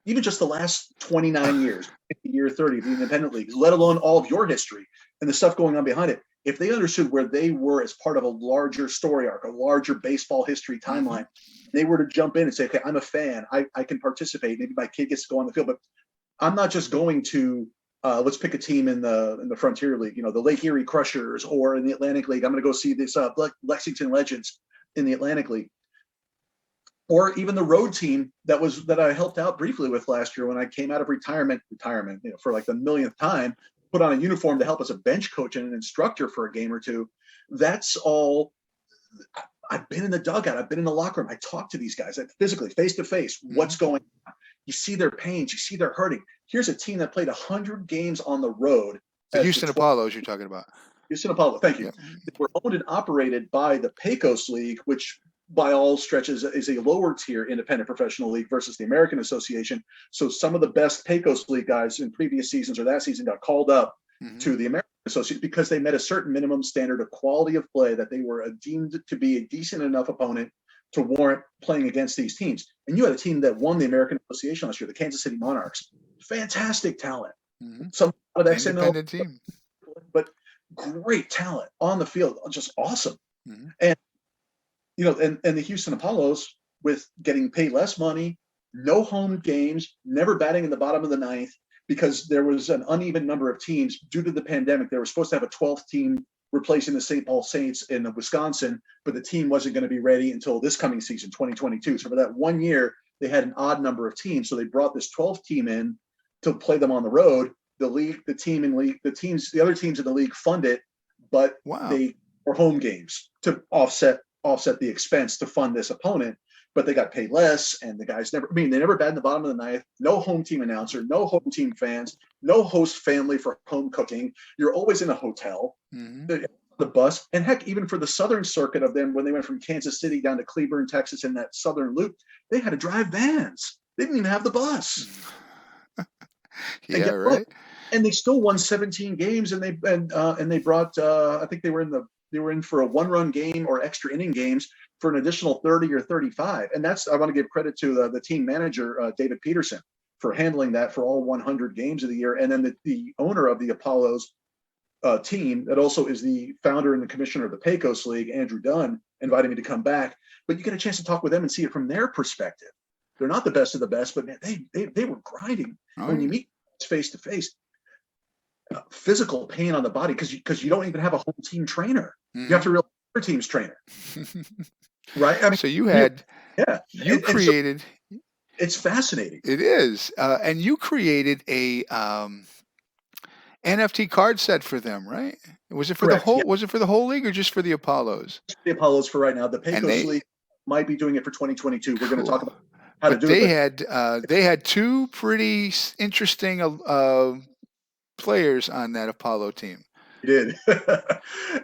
even just the last 29 years, 50 year, 30 of the independent leagues, let alone all of your history and the stuff going on behind it, if they understood where they were as part of a larger story arc, a larger baseball history timeline, they were to jump in and say, okay, I'm a fan. I can participate. Maybe my kid gets to go on the field, but I'm not just going to let's pick a team in the Frontier League, the Lake Erie Crushers, or in the Atlantic League. I'm going to go see this Lexington Legends in the Atlantic League, or even the road team that I helped out briefly with last year when I came out of retirement, for like the millionth time, put on a uniform to help as a bench coach and an instructor for a game or two. That's all. I've been in the dugout. I've been in the locker room. I talk to these guys physically, face to face. What's going on? You see their pains. You see their hurting. Here's a team that played 100 games on the road. The Houston Apollos you're talking about. Houston Apollo, thank you. They were owned and operated by the Pecos League, which by all stretches is a lower tier independent professional league versus the American Association. So some of the best Pecos League guys in previous seasons or that season got called up to the American Association because they met a certain minimum standard of quality of play that they were deemed to be a decent enough opponent to warrant playing against these teams. And you had a team that won the American Association last year, the Kansas City Monarchs. Fantastic talent. Some of that independent team, but great talent on the field, just awesome. And and the Houston Apollos, with getting paid less money, no home games, never batting in the bottom of the ninth, because there was an uneven number of teams due to the pandemic. They were supposed to have a 12th team replacing the St. Paul Saints in Wisconsin, but the team wasn't going to be ready until this coming season, 2022. So for that 1 year, they had an odd number of teams. So they brought this 12th team in to play them on the road. The other teams in the league fund it, but they were home games to offset the expense to fund this opponent. But they got paid less, and the guys they never batted in the bottom of the ninth. No home team announcer, no home team fans, no host family for home cooking. You're always in a hotel, the bus, and heck, even for the southern circuit of them, when they went from Kansas City down to Cleburne, Texas, in that southern loop, they had to drive vans. They didn't even have the bus. Yeah, right. And they still won 17 games, and they brought I think they were in for a 1-run game or extra inning games for an additional 30 or 35. And I want to give credit to the team manager, David Peterson, for handling that for all 100 games of the year. And then the owner of the Apollos team, that also is the founder and the commissioner of the Pecos League, Andrew Dunn, invited me to come back. But you get a chance to talk with them and see it from their perspective. They're not the best of the best, but man, they were grinding. When you meet face to face, physical pain on the body because you don't even have a home team trainer. You have to rely on your team's trainer. Right? I mean, so you had, you created. So it's fascinating. It is, and you created a NFT card set for them, right? Was it for the whole? Yeah. Was it for the whole league or just for the Apollos? The Apollos for right now. The Pecos League might be doing it for 2022. We're going to talk about how to do it. They had two pretty interesting players on that Apollo team. We did,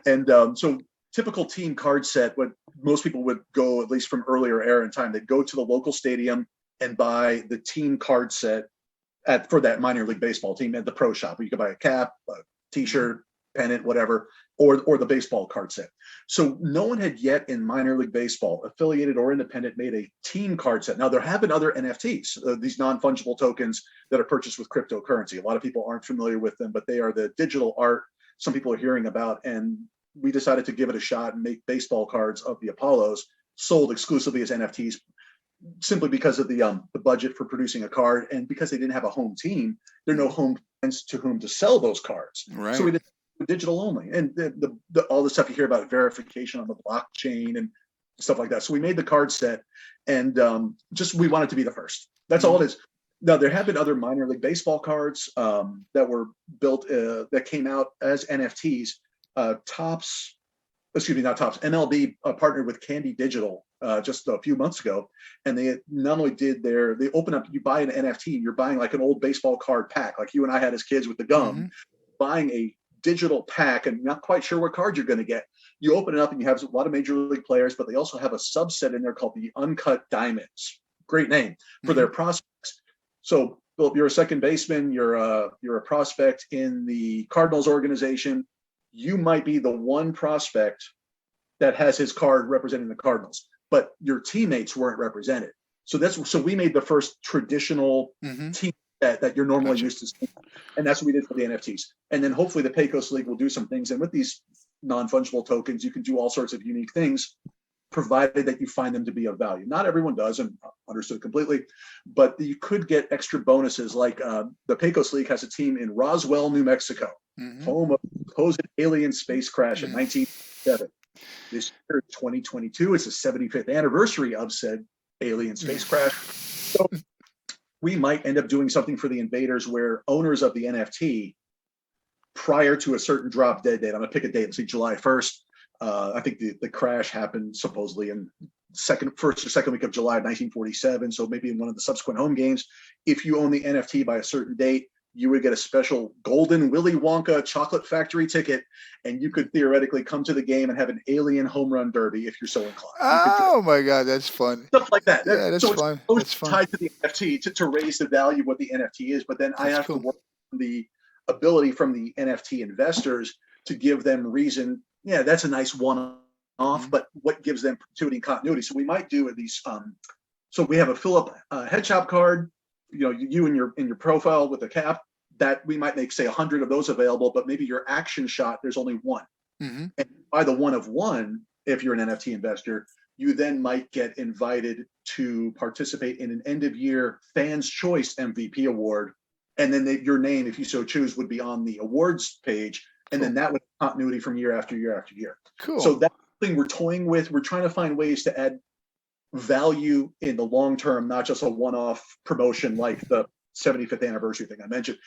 and so. Typical team card set, what most people would go, at least from earlier era in time, they'd go to the local stadium and buy the team card set for that minor league baseball team at the pro shop. You could buy a cap, a t-shirt, pennant, whatever, or the baseball card set. So no one had yet in minor league baseball, affiliated or independent, made a team card set. Now there have been other NFTs, these non-fungible tokens that are purchased with cryptocurrency. A lot of people aren't familiar with them, but they are the digital art some people are hearing about, and we decided to give it a shot and make baseball cards of the Apollos sold exclusively as NFTs, simply because of the budget for producing a card, and because they didn't have a home team, there are no home fans to whom to sell those cards. Right. So we did digital only, and all the stuff you hear about verification on the blockchain and stuff like that. So we made the card set, and we wanted to be the first. That's all it is. Now there have been other minor league baseball cards that were built that came out as NFTs. MLB partnered with Candy Digital just a few months ago, and they not only they open up, you buy an NFT, and you're buying like an old baseball card pack, like you and I had as kids with the gum, buying a digital pack, and not quite sure what card you're going to get. You open it up, and you have a lot of major league players, but they also have a subset in there called the Uncut Diamonds. Great name for their prospects. So, Philip, you're a second baseman. You're a prospect in the Cardinals organization. You might be the one prospect that has his card representing the Cardinals, but your teammates weren't represented. So we made the first traditional team that you're normally used to seeing, and that's what we did for the NFTs. And then hopefully the Pecos League will do some things. And with these non-fungible tokens, you can do all sorts of unique things, provided that you find them to be of value. Not everyone does, and understood completely, but you could get extra bonuses. Like the Pecos League has a team in Roswell, New Mexico, home of the supposed alien space crash in 1987. This year, 2022, it's the 75th anniversary of said alien space crash. So we might end up doing something for the Invaders where owners of the NFT, prior to a certain drop dead date, I'm going to pick a date, let's say July 1st. I think the crash happened supposedly in first or second week of July of 1947. So maybe in one of the subsequent home games, if you own the NFT by a certain date, you would get a special golden Willy Wonka chocolate factory ticket, and you could theoretically come to the game and have an alien home run derby if you're so inclined. Oh my God, that's fun. Stuff like that. Yeah, that's fun. It's tied to the NFT to raise the value of what the NFT is, but then I have to work on the ability from the NFT investors to give them reason. Yeah, that's a nice one-off, but what gives them perpetuity and continuity? So we might do these. So we have a Philip head shop card. You in your profile with a cap, that we might make, say, 100 of those available, but maybe your action shot, there's only one. And by the one of one, if you're an NFT investor, you then might get invited to participate in an end of year Fans Choice MVP award. And then your name, if you so choose, would be on the awards page. And then that would continuity from year after year after year. Cool. So that's the thing we're toying with. We're trying to find ways to add value in the long term, not just a one-off promotion like the 75th anniversary thing I mentioned.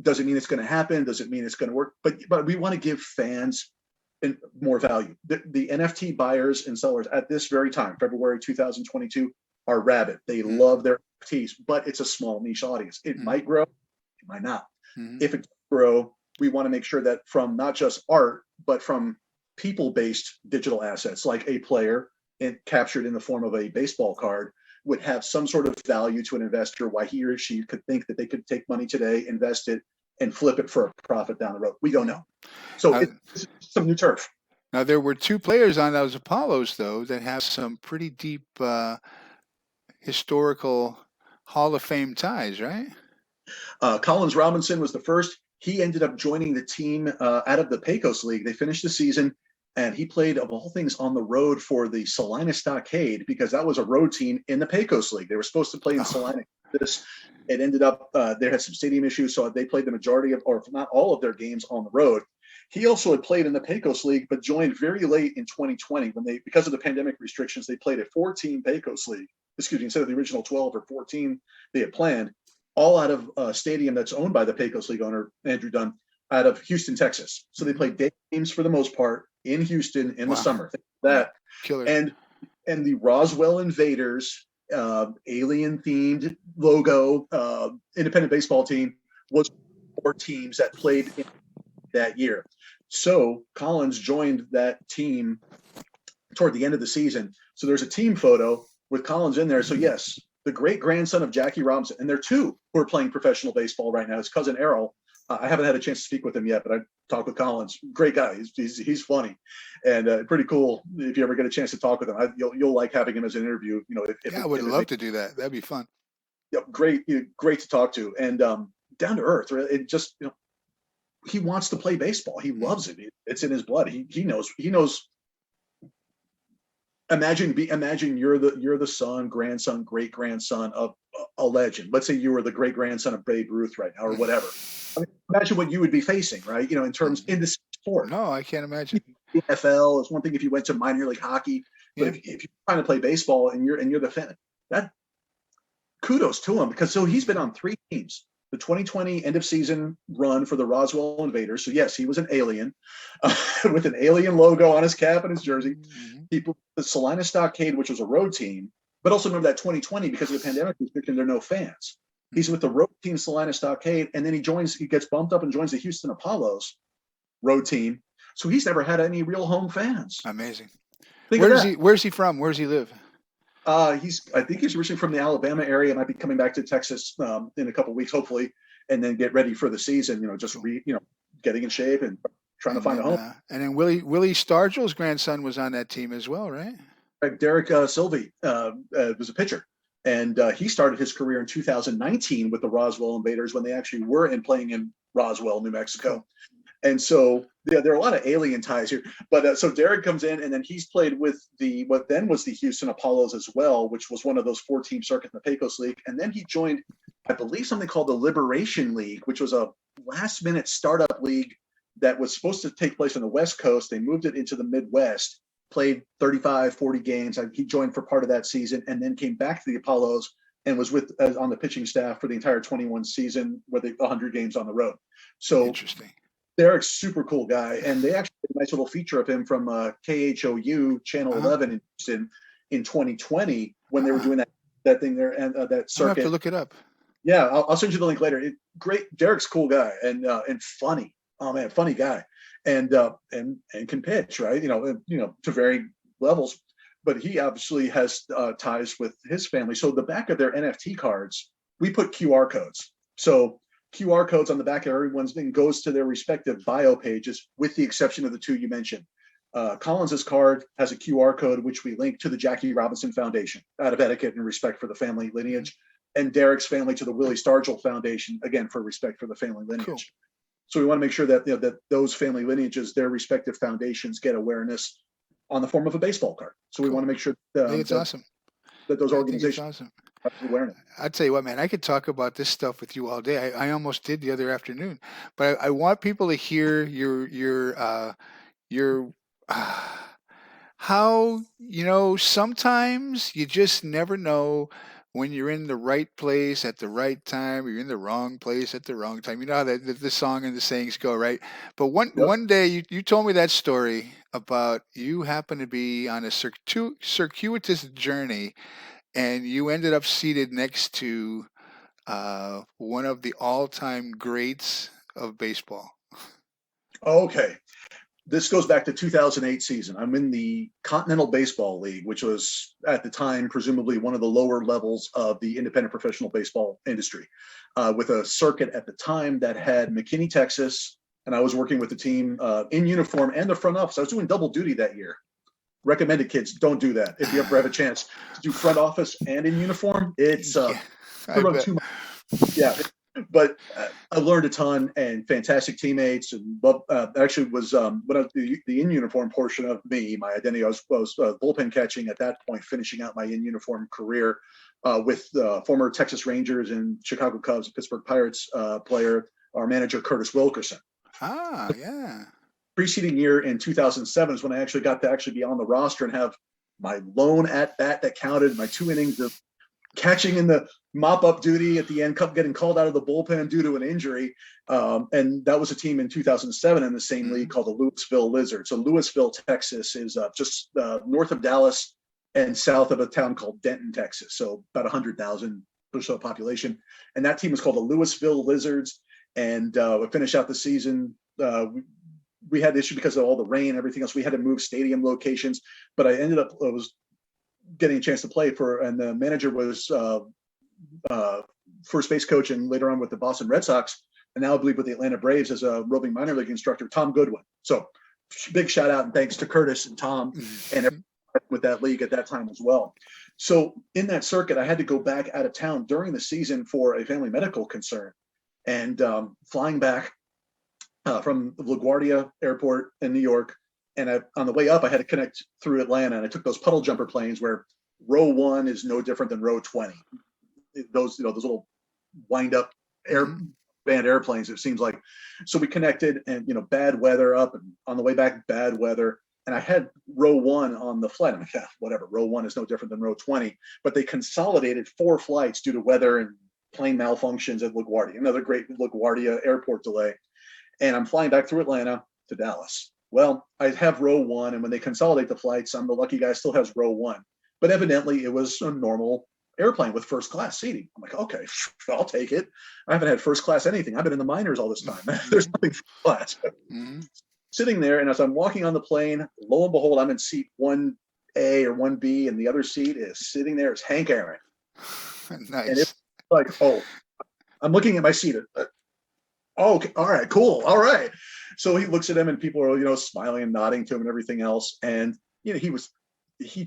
Doesn't mean it's going to happen. Doesn't mean it's going to work. But we want to give fans more value. The NFT buyers and sellers at this very time, February 2022, are rabid. They love their NFTs, but it's a small niche audience. It might grow, it might not. If it grow, we want to make sure that from not just art, but from people-based digital assets like a player captured in the form of a baseball card would have some sort of value to an investor, why he or she could think that they could take money today, invest it, and flip it for a profit down the road. We don't know. So it's some new turf. Now, there were 2 players on those Apollos, though, that have some pretty deep historical Hall of Fame ties, right? Collins Robinson was the first. He ended up joining the team out of the Pecos League. They finished the season, and he played, of all things, on the road for the Salina Stockade, because that was a road team in the Pecos League. They were supposed to play in Salina. It ended up, they had some stadium issues, so they played the majority of, or if not all of their games on the road. He also had played in the Pecos League, but joined very late in 2020 when they, because of the pandemic restrictions, they played a 14 Pecos League, instead of the original 12 or 14 they had planned, all out of a stadium that's owned by the Pecos League owner, Andrew Dunn, out of Houston, Texas. So they played day games for the most part in Houston in the summer. That Killer. And the Roswell Invaders alien themed logo independent baseball team was 4 teams that played in that year. So Collins joined that team toward the end of the season. So there's a team photo with Collins in there. So yes, the great grandson of Jackie Robinson, and there are 2 who are playing professional baseball right now. His cousin Errol. I haven't had a chance to speak with him yet, but I talked with Collins. Great guy. He's funny, and pretty cool. If you ever get a chance to talk with him, you'll like having him as an interview. I would love to do that. That'd be fun. Yeah, great to talk to, and down to earth. It just he wants to play baseball. He loves it. It's in his blood. He knows. Imagine you're the son, grandson, great grandson of a legend. Let's say you were the great grandson of Babe Ruth right now, or whatever. I mean, imagine what you would be facing, right? In terms in this sport. No, I can't imagine. NFL is one thing if you went to minor league hockey, but if you're trying to play baseball and you're the fan, that kudos to him, because he's been on 3 teams. The 2020 end of season run for the Roswell Invaders. So yes, he was an alien with an alien logo on his cap and his jersey. People, the Salina Stockade, which was a road team, but also remember that 2020, because of the pandemic restriction, there are no fans. He's with the road team Salina Stockade, and then he gets bumped up and joins the Houston Apollos road team. So he's never had any real home fans. Amazing. Where's he from? Where does he live? I think he's originally from the Alabama area. Might be coming back to Texas in a couple of weeks, hopefully, and then get ready for the season. Getting in shape and trying to find a home. And then Willie Stargell's grandson was on that team as well, right? Derek Sylvie was a pitcher, and he started his career in 2019 with the Roswell Invaders when they actually were playing in Roswell, New Mexico. And so there are a lot of alien ties here. But so Derek comes in, and then he's played with what then was the Houston Apollos as well, which was one of those 4-team circuit in the Pecos League. And then he joined, I believe, something called the Liberation League, which was a last-minute startup league that was supposed to take place on the West Coast. They moved it into the Midwest, played 35, 40 games. He joined for part of that season, and then came back to the Apollos and was on the pitching staff for the entire 21 season, with 100 games on the road. So interesting. Derek's super cool guy, and they actually did a nice little feature of him from KHOU Channel 11 in Houston in 2020 when they were doing that thing there, and that circuit. I'll have to look it up. Yeah, I'll send you the link later. Great, Derek's a cool guy and funny. Oh man, funny guy, and can pitch, right? To varying levels. But he obviously has ties with his family. So the back of their NFT cards, we put QR codes. So QR codes on the back of everyone's thing goes to their respective bio pages, with the exception of the 2 you mentioned. Collins's card has a QR code, which we link to the Jackie Robinson Foundation out of etiquette and respect for the family lineage, and Derek's family to the Willie Stargell Foundation, again, for respect for the family lineage. Cool. So we want to make sure that that those family lineages, their respective foundations, get awareness on the form of a baseball card. So we want to make sure I think it's awesome that those organizations. Awesome. awareness. I'd tell you what, man, I could talk about this stuff with you all day. I almost did the other afternoon, but I want people to hear your how, sometimes you just never know when you're in the right place at the right time, or you're in the wrong place at the wrong time. You know how the song and the sayings go, right? But one Yep. one day you told me that story about you happened to be on a circuitous journey, and you ended up seated next to one of the all-time greats of baseball. Okay. This goes back to 2008 season. I'm in the Continental Baseball League, which was at the time presumably one of the lower levels of the independent professional baseball industry, with a circuit at the time that had McKinney, Texas, and I was working with the team in uniform and the front office. I was doing double duty that year. Recommended, kids, don't do that. If you ever have a chance to do front office and in uniform, it's Yeah, I run bet. too much. Yeah, but I learned a ton and fantastic teammates. And actually was when I was the in uniform portion of me, my identity. I was bullpen catching at that point, finishing out my in uniform career with former Texas Rangers and Chicago Cubs, Pittsburgh Pirates player, our manager Curtis Wilkerson. Ah, yeah. Preceding year in 2007 is when I actually got to actually be on the roster and have my lone at bat that counted, my 2 innings of catching in the mop up duty at the end, getting called out of the bullpen due to an injury. And that was a team in 2007 in the same league called the Louisville Lizards. So Louisville, Texas is just north of Dallas and south of a town called Denton, Texas. So about 100,000 or so population. And that team was called the Louisville Lizards. And we finished out the season. We had the issue because of all the rain and everything else. We had to move stadium locations, but I ended up, I was getting a chance to play for, and the manager was first base coach and later on with the Boston Red Sox, and now I believe with the Atlanta Braves as a roving minor league instructor, Tom Goodwin. So big shout out and thanks to Curtis and Tom and everyone with that league at that time as well. So in that circuit, I had to go back out of town during the season for a family medical concern, and flying back from LaGuardia Airport in New York. And on the way up, I had to connect through Atlanta, and I took those puddle jumper planes where row 1 is no different than row 20. Those little wind up band airplanes, it seems like. So we connected, and bad weather up, and on the way back, bad weather. And I had row 1 on the flight. I'm like, yeah, whatever. Row 1 is no different than row 20. But they consolidated 4 flights due to weather and plane malfunctions at LaGuardia. Another great LaGuardia airport delay. And I'm flying back through Atlanta to Dallas. Well, I have row 1, and when they consolidate the flights, I'm the lucky guy still has row 1. But evidently, it was a normal airplane with first class seating. I'm like, okay, I'll take it. I haven't had first class anything. I've been in the minors all this time. There's nothing first class. Sitting there, and as I'm walking on the plane, lo and behold, I'm in seat 1A or 1B, and the other seat is sitting there is Hank Aaron. Nice. And it's like, oh, I'm looking at my seat. Oh, okay, all right, cool, all right. So he looks at him, and people are, smiling and nodding to him and everything else. And I think you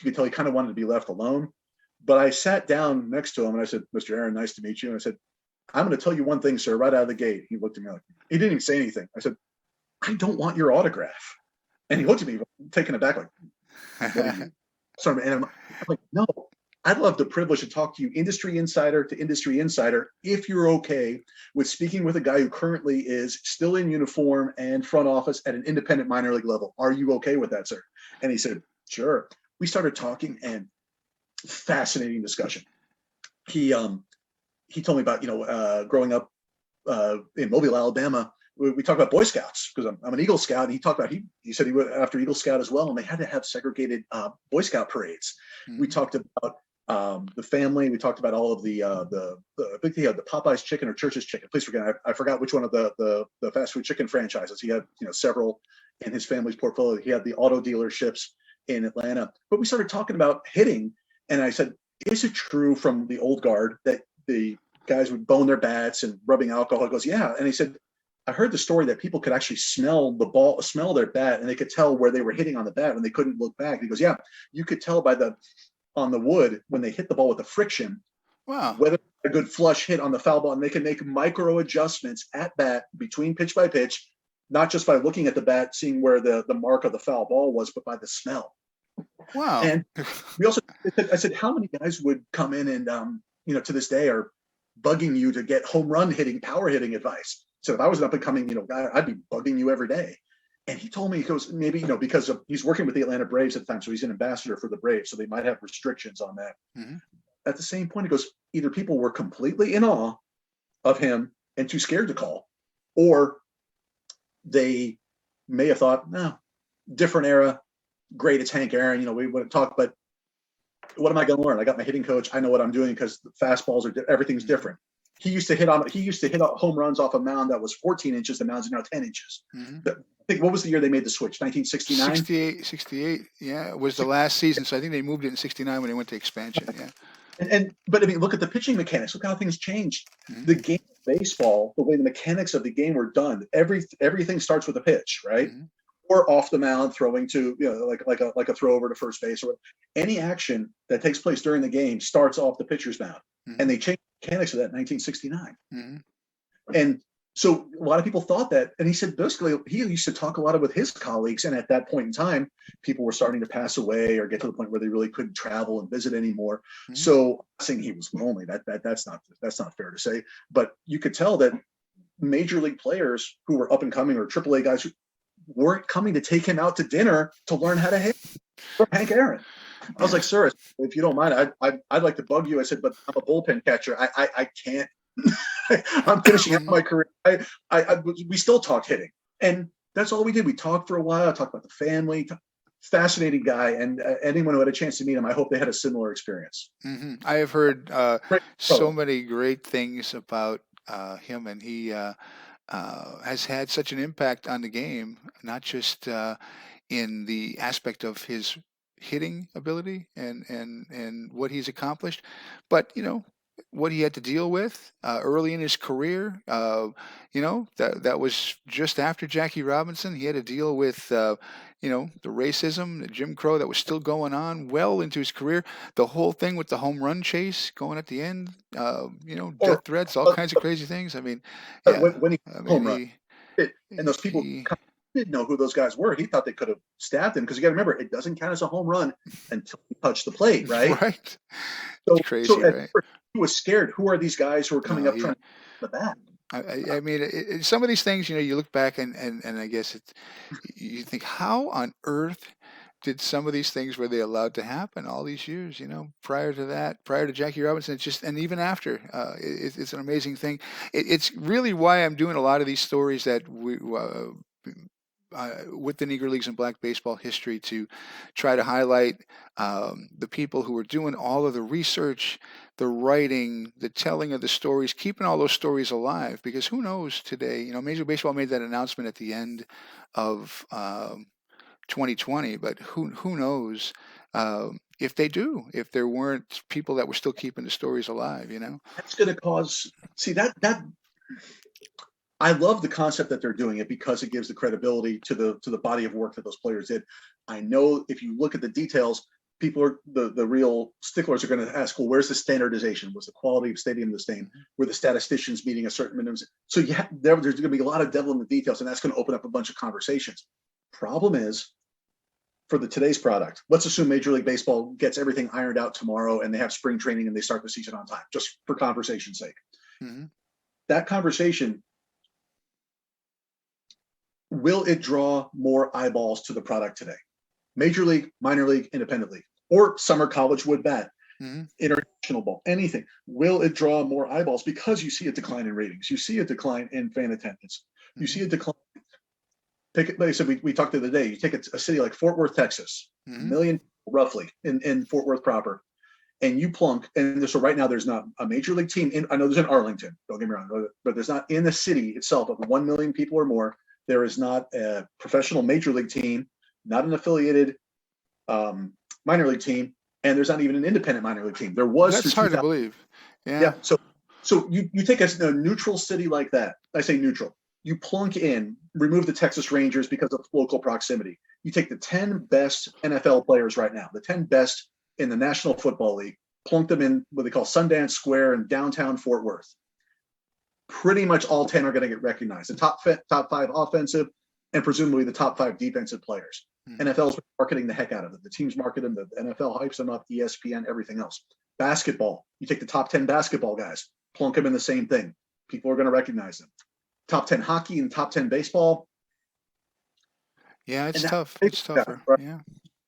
could tell he kind of wanted to be left alone. But I sat down next to him and I said, Mr. Aaron, nice to meet you. And I said, I'm going to tell you one thing, sir, right out of the gate. He looked at me like, he didn't even say anything. I said, I don't want your autograph. And he looked at me, taken aback, like, sorry, and I'm like, no. I'd love the privilege to talk to you industry insider to industry insider if you're okay with speaking with a guy who currently is still in uniform and front office at an independent minor league level. Are you okay with that, sir? And he said, sure. We started talking, and fascinating discussion. He told me about, growing up in Mobile, Alabama. We talked about Boy Scouts because I'm an Eagle Scout. And he talked about, he said he went after Eagle Scout as well, and they had to have segregated Boy Scout parades. We talked about the family. We talked about all of the I think he had the Popeyes chicken or Church's chicken. Please forget, I forgot which one of the fast food chicken franchises. He had several in his family's portfolio. He had the auto dealerships in Atlanta. But we started talking about hitting, and I said, is it true from the old guard that the guys would bone their bats and rubbing alcohol? He goes, yeah. And he said, I heard the story that people could actually smell the ball, smell their bat, and they could tell where they were hitting on the bat when they couldn't look back. He goes, yeah, you could tell on the wood when they hit the ball with the friction, whether a good flush hit on the foul ball, and they can make micro adjustments at bat between pitch by pitch, not just by looking at the bat, seeing where the mark of the foul ball was, but by the smell. Wow. And we also, I said, how many guys would come in and, to this day are bugging you to get home run hitting, power hitting advice. So if I was an up and coming, guy, I'd be bugging you every day. And he told me, he goes, maybe, because he's working with the Atlanta Braves at the time. So he's an ambassador for the Braves. So they might have restrictions on that. Mm-hmm. At the same point, he goes, either people were completely in awe of him and too scared to call, or they may have thought, no, different era. Great, it's Hank Aaron. We wouldn't talk, but what am I going to learn? I got my hitting coach. I know what I'm doing because the fastballs are everything's different. He used to hit home runs off a mound that was 14 inches. The mound's now 10 inches. Mm-hmm. I think, what was the year they made the switch? 1969? 68. Yeah, it was the last season. So I think they moved it in 69 when they went to expansion. Yeah. But I mean, look at the pitching mechanics. Look how things changed. Mm-hmm. The game of baseball, the way the mechanics of the game were done, everything starts with a pitch, right? Mm-hmm. Or off the mound, throwing to like a throw over to first base, or any action that takes place during the game starts off the pitcher's mound. Mm-hmm. And they changed the mechanics of that in 1969. Mm-hmm. And so a lot of people thought that, and he said basically he used to talk a lot with his colleagues, and at that point in time, people were starting to pass away or get to the point where they really couldn't travel and visit anymore. Mm-hmm. So saying he was lonely, that's not fair to say, but you could tell that major league players who were up and coming, or AAA guys who weren't coming to take him out to dinner to learn how to hit from Hank Aaron. I was like, sir, if you don't mind, I'd like to bug you. I said, but I'm a bullpen catcher. I can't. I'm finishing out my career. We still talked hitting, and that's all we did. We talked for a while. I talked about the family. Fascinating guy, and anyone who had a chance to meet him, I hope they had a similar experience. Mm-hmm. I have heard so many great things about him, and he has had such an impact on the game, not just in the aspect of his hitting ability and what he's accomplished, but what he had to deal with early in his career. That was just after Jackie Robinson. He had to deal with the racism, the Jim Crow that was still going on well into his career. The whole thing with the home run chase going at the end, death threats, all kinds of crazy things. I mean, yeah, when he home run, and those people didn't know who those guys were. He thought they could have stabbed him, because you got to remember, it doesn't count as a home run until he touched the plate, right? Right. So crazy, right? He was scared. Who are these guys who are coming up trying to the bat? I mean, some of these things, you look back and I guess you think, how on earth did some of these things, were they allowed to happen all these years, prior to Jackie Robinson? It's just, and even after, it's an amazing thing. It's really why I'm doing a lot of these stories that we, with the Negro Leagues and Black baseball history, to try to highlight the people who are doing all of the research, the writing, the telling of the stories, keeping all those stories alive. Because who knows today? Major League Baseball made that announcement at the end of 2020, but who knows if there weren't people that were still keeping the stories alive. That's going to cause. See that. I love the concept that they're doing it, because it gives the credibility to the body of work that those players did. I know if you look at the details, people are the real sticklers are going to ask, well, where's the standardization? Was the quality of stadium the same? Were the statisticians meeting a certain minimum? So there's going to be a lot of devil in the details, and that's going to open up a bunch of conversations. Problem is, for today's product, let's assume Major League Baseball gets everything ironed out tomorrow, and they have spring training and they start the season on time, just for conversation's sake. Mm-hmm. That conversation, will it draw more eyeballs to the product today? Major league, minor league, independent league, or summer college wood bat, international ball, anything. Will it draw more eyeballs? Because you see a decline in ratings. You see a decline in fan attendance. You see a decline. Like I said, we talked the other day. You take a city like Fort Worth, Texas, 1 million roughly in Fort Worth proper, and you plunk. And so right now there's not a major league team. I know there's in Arlington, don't get me wrong, but there's not in the city itself of 1 million people or more. There is not a professional major league team, not an affiliated minor league team, and there's not even an independent minor league team. There was. That's hard to believe. Yeah. So you take a neutral city like that. I say neutral. You plunk in, remove the Texas Rangers because of local proximity. You take the 10 best NFL players right now, the 10 best in the National Football League, plunk them in what they call Sundance Square in downtown Fort Worth. Pretty much all 10 are going to get recognized. The top 5 offensive and presumably the top 5 defensive players. NFL's marketing the heck out of it. The teams market them. The NFL hypes them up. ESPN, everything else. Basketball. You take the top 10 basketball guys, plunk them in the same thing. People are going to recognize them. Top 10 hockey and top 10 baseball. Yeah, it's tough. It's tougher. Right? Yeah.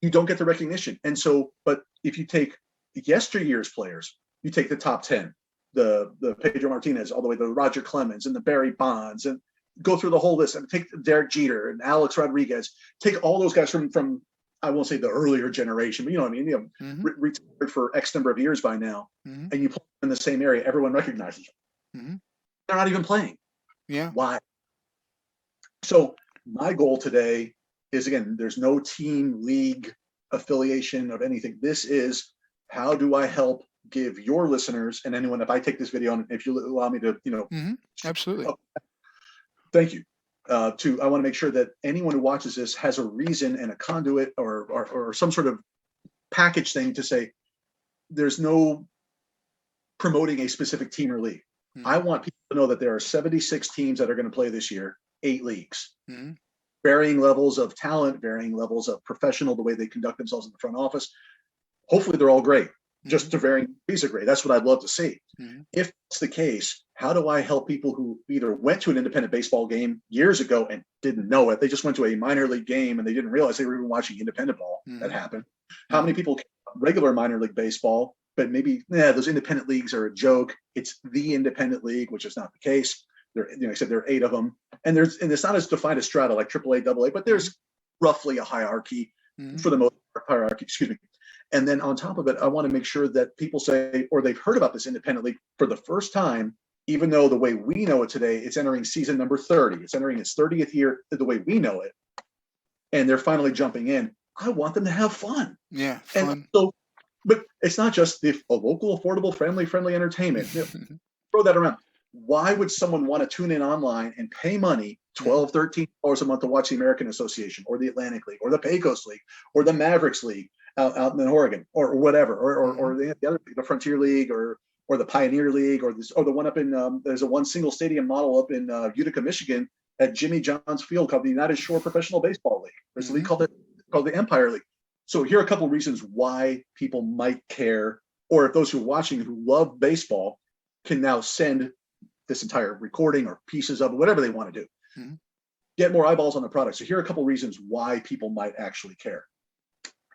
You don't get the recognition. And so, but if you take yesteryear's players, you take the top 10, the Pedro Martinez, all the way to Roger Clemens and the Barry Bonds, and go through the whole list, and take Derek Jeter and Alex Rodriguez, take all those guys from I won't say the earlier generation, but you know what I mean, you know, retired for X number of years by now, and you play in the same area, everyone recognizes them. They're not even playing. Yeah. Why? So my goal today is, again, there's no team, league, affiliation of anything. This is, how do I help give your listeners and anyone, if I take this video and if you allow me to, you know, absolutely. Thank you. I want to make sure that anyone who watches this has a reason and a conduit or some sort of package thing to say, there's no promoting a specific team or league. I want people to know that there are 76 teams that are going to play this year, 8 leagues, varying levels of talent, varying levels of professional, the way they conduct themselves in the front office. Hopefully they're all great, just to varying degrees of great. That's what I'd love to see. If that's the case, how do I help people who either went to an independent baseball game years ago and didn't know it? They just went to a minor league game and they didn't realize they were even watching independent ball. That happened. How many people regular minor league baseball, but maybe those independent leagues are a joke. It's the independent league, which is not the case. There, you know, I said there are 8 of them, and it's not as defined as strata like AAA, AA, but there's roughly a hierarchy for the most hierarchy. Excuse me. And then on top of it, I want to make sure that people say, or they've heard about this independent league for the first time, even though the way we know it today, it's entering season number 30. It's entering its 30th year the way we know it. And they're finally jumping in. I want them to have fun. Yeah, fun. And so, but it's not just a local, affordable, friendly entertainment. Throw that around. Why would someone want to tune in online and pay money, $12, $13 a month, to watch the American Association or the Atlantic League or the Pecos League or the Mavericks League out in Oregon or whatever, or the other, the Frontier League or the Pioneer League or the one up in there's a one single stadium model up in Utica, Michigan at Jimmy John's Field called the United Shore Professional Baseball League. There's a league called the Empire League. So here are a couple of reasons why people might care, or if those who are watching who love baseball can now send this entire recording or pieces of it, whatever they want to do. Get more eyeballs on the product. So here are a couple of reasons why people might actually care.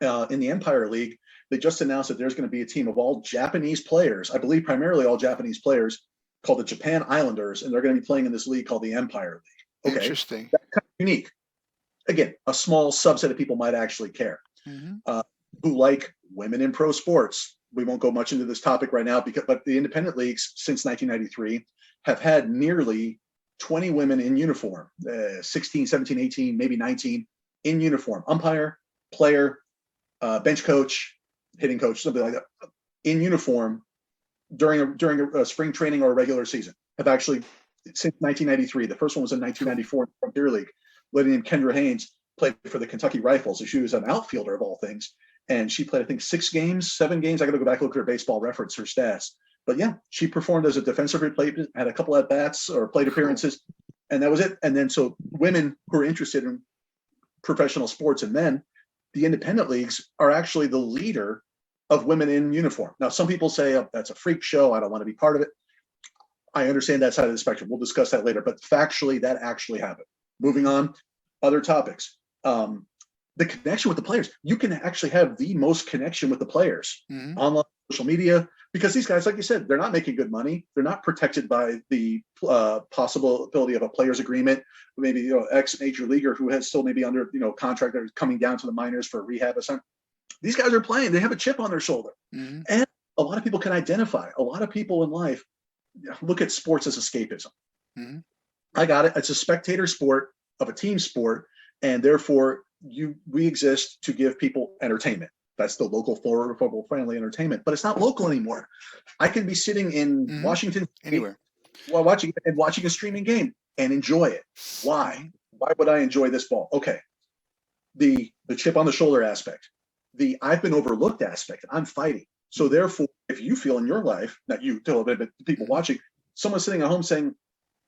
In the Empire League, they just announced that there's going to be a team of all Japanese players, I believe primarily all Japanese players, called the Japan Islanders, and they're going to be playing in this league called the Empire League. Okay. Interesting. That's kind of unique. Again, a small subset of people might actually care. Who like women in pro sports. We won't go much into this topic right now, but the independent leagues since 1993 have had nearly 20 women in uniform, 16, 17, 18, maybe 19 in uniform, umpire, player, bench coach, hitting coach, something like that, in uniform during a spring training or a regular season. Have actually, since 1993, the first one was in 1994 in the Frontier League. Lady named Kendra Haynes played for the Kentucky Rifles. So she was an outfielder of all things. And she played, I think, 7 games. I got to go back and look at her baseball reference, her stats. But yeah, she performed as a defensive replacement, had a couple at bats or plate appearances, and that was it. And then so women who are interested in professional sports and men, the independent leagues are actually the leader of women in uniform. Now, some people say, oh, that's a freak show, I don't want to be part of it. I understand that side of the spectrum. We'll discuss that later. But factually, that actually happened. Moving on, other topics. The connection with the players. You can actually have the most connection with the players online, social media, because these guys, like you said, they're not making good money. They're not protected by the possibility of a player's agreement. Maybe ex-major leaguer who has still maybe under contract that is coming down to the minors for a rehab assignment. These guys are playing. They have a chip on their shoulder, and a lot of people can identify. A lot of people in life look at sports as escapism. I got it. It's a spectator sport of a team sport, and therefore we exist to give people entertainment. That's the local football friendly entertainment, but it's not local anymore. I can be sitting in Washington anywhere while watching a streaming game and enjoy it. Why? Why would I enjoy this ball? Okay. The chip on the shoulder aspect, the I've been overlooked aspect, I'm fighting. So therefore, if you feel in your life, not you, but the people watching, someone sitting at home saying,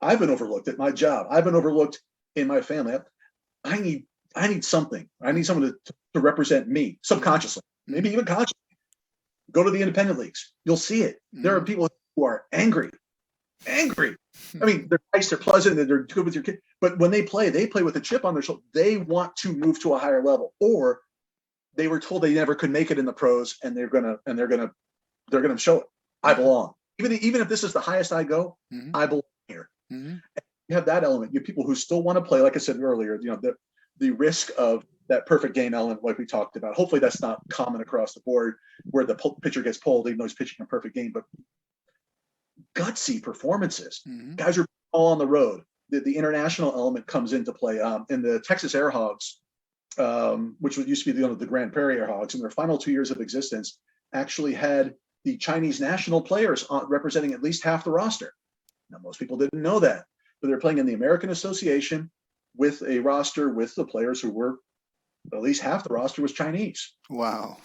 I've been overlooked at my job, I've been overlooked in my family, I need I need something. I need someone to represent me subconsciously, maybe even consciously. Go to the independent leagues. You'll see it. There are people who are angry. I mean, they're nice, they're pleasant, they're good with your kid. But when they play with a chip on their shoulder. They want to move to a higher level, or they were told they never could make it in the pros, and they're gonna show it. I belong. Even if this is the highest I go, I belong here. You have that element. You have people who still want to play. Like I said earlier, the risk of that perfect game element, like we talked about. Hopefully, that's not common across the board, where the pitcher gets pulled even though he's pitching a perfect game. But gutsy performances, guys are all on the road. The international element comes into play. In the Texas Air Hogs, which used to be the Grand Prairie Air Hogs, in their final 2 years of existence, actually had the Chinese national players representing at least half the roster. Now, most people didn't know that, but they're playing in the American Association with a roster with the players who were, at least half the roster was Chinese. Wow.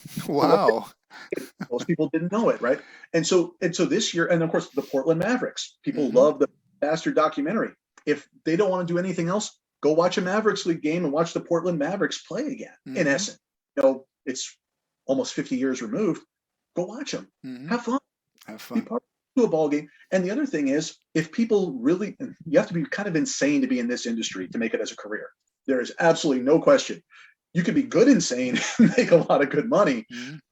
Most people didn't know it, right? And so this year, and of course the Portland Mavericks, people love the Bastard documentary. If they don't want to do anything else, go watch a Mavericks League game and watch the Portland Mavericks play again. In essence, it's almost 50 years removed. Go watch them. Have fun. Be part of a ball game. And the other thing is, if people really, you have to be kind of insane to be in this industry to make it as a career. There is absolutely no question. You can be good insane and make a lot of good money,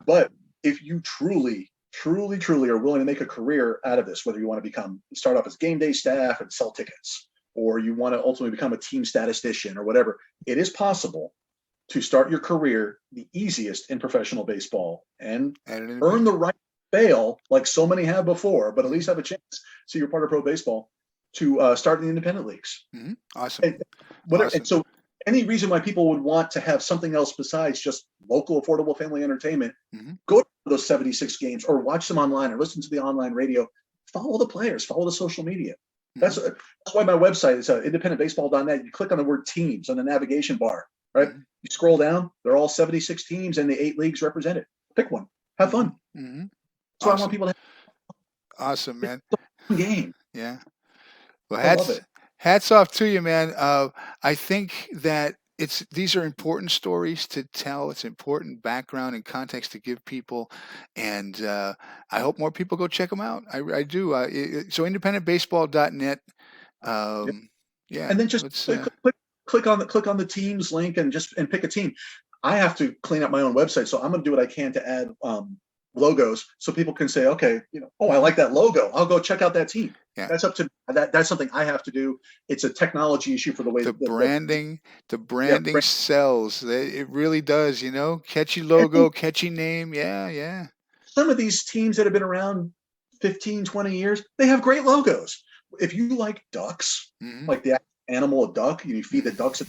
but if you truly are willing to make a career out of this, whether you want to start off as game day staff and sell tickets, or you want to ultimately become a team statistician or whatever, it is possible to start your career the easiest in professional baseball and earn the right to fail, like so many have before, but at least have a chance. So you're part of pro baseball to start in the independent leagues. Awesome. And so any reason why people would want to have something else besides just local affordable family entertainment, go to those 76 games or watch them online or listen to the online radio. Follow the players, follow the social media. That's why my website is independentbaseball.net. You click on the word teams on the navigation bar, right? You scroll down, they're all 76 teams and the 8 leagues represented. Pick one. Have fun. That's what I want people to have. Awesome, man. It's a fun game. Yeah. Well, hats off to you, man. I think that these are important stories to tell. It's important background and context to give people, and I hope more people go check them out. I do. So independentbaseball.net. Yeah, and then just click on the teams link and pick a team. I have to clean up my own website, so I'm going to do what I can to add logos so people can say, okay, I like that logo. I'll go check out that team. Yeah. That's up to that's something I have to do. It's a technology issue for the way the branding sells. It really does, catchy logo, catchy name. Yeah. Some of these teams that have been around 15, 20 years, they have great logos. If you like ducks, like the animal, a duck, you feed the ducks.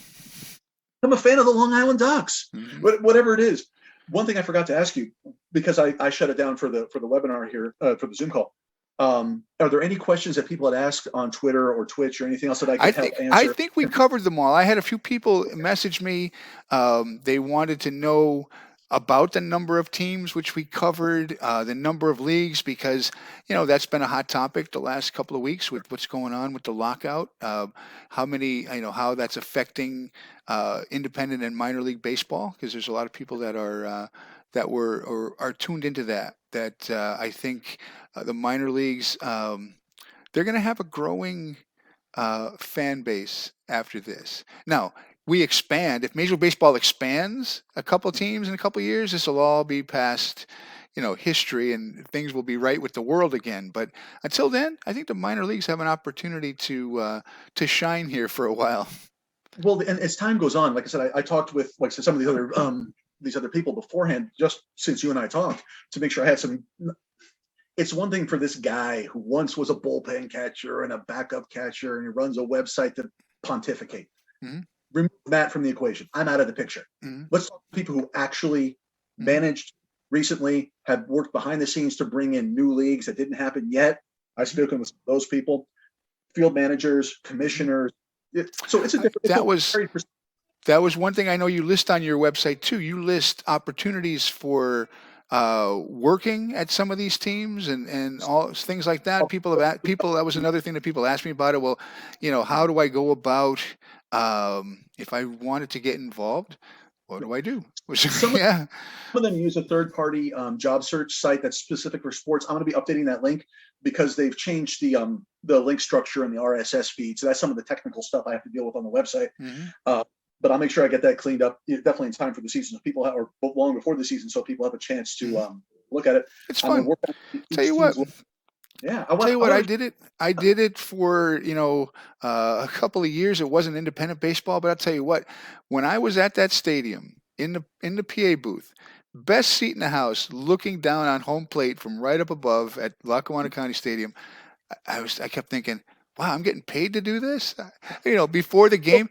I'm a fan of the Long Island Ducks, whatever it is. One thing I forgot to ask you, because I shut it down for the webinar here, for the Zoom call. Are there any questions that people had asked on Twitter or Twitch or anything else that I could help answer? I think we covered them all. I had a few people message me. They wanted to know about the number of teams, which we covered, the number of leagues, because that's been a hot topic the last couple of weeks with what's going on with the lockout. How many, how that's affecting independent and minor league baseball, because there's a lot of people that are tuned into that. I think the minor leagues, they're going to have a growing fan base after this. Now, we expand. If Major League Baseball expands a couple of teams in a couple of years, this will all be past, history, and things will be right with the world again. But until then, I think the minor leagues have an opportunity to shine here for a while. Well, and as time goes on, like I said, I talked with some of these other people beforehand, just since you and I talked, to make sure I had some. It's one thing for this guy who once was a bullpen catcher and a backup catcher, and he runs a website to pontificate. Remove that from the equation. I'm out of the picture. Let's talk to people who actually managed recently, have worked behind the scenes to bring in new leagues that didn't happen yet. I've spoken with those people, field managers, commissioners. So it's a different. That was one thing I know you list on your website too. You list opportunities for working at some of these teams and all things like that. That was another thing that people asked me about it. Well, how do I go about if I wanted to get involved, what do I do? Some Yeah. of them use a third-party job search site that's specific for sports. I'm going to be updating that link because they've changed the link structure and the RSS feed. So that's some of the technical stuff I have to deal with on the website. But I'll make sure I get that cleaned up definitely in time for the season. So people or long before the season, so people have a chance to look at it. It's I'm going fun. to work on Tell each you what. team's. Yeah, Tell you what, I did it. I did it for a couple of years. It wasn't independent baseball, but I'll tell you what. When I was at that stadium in the PA booth, best seat in the house, looking down on home plate from right up above at Lackawanna County Stadium, I kept thinking, wow, I'm getting paid to do this. Before the game,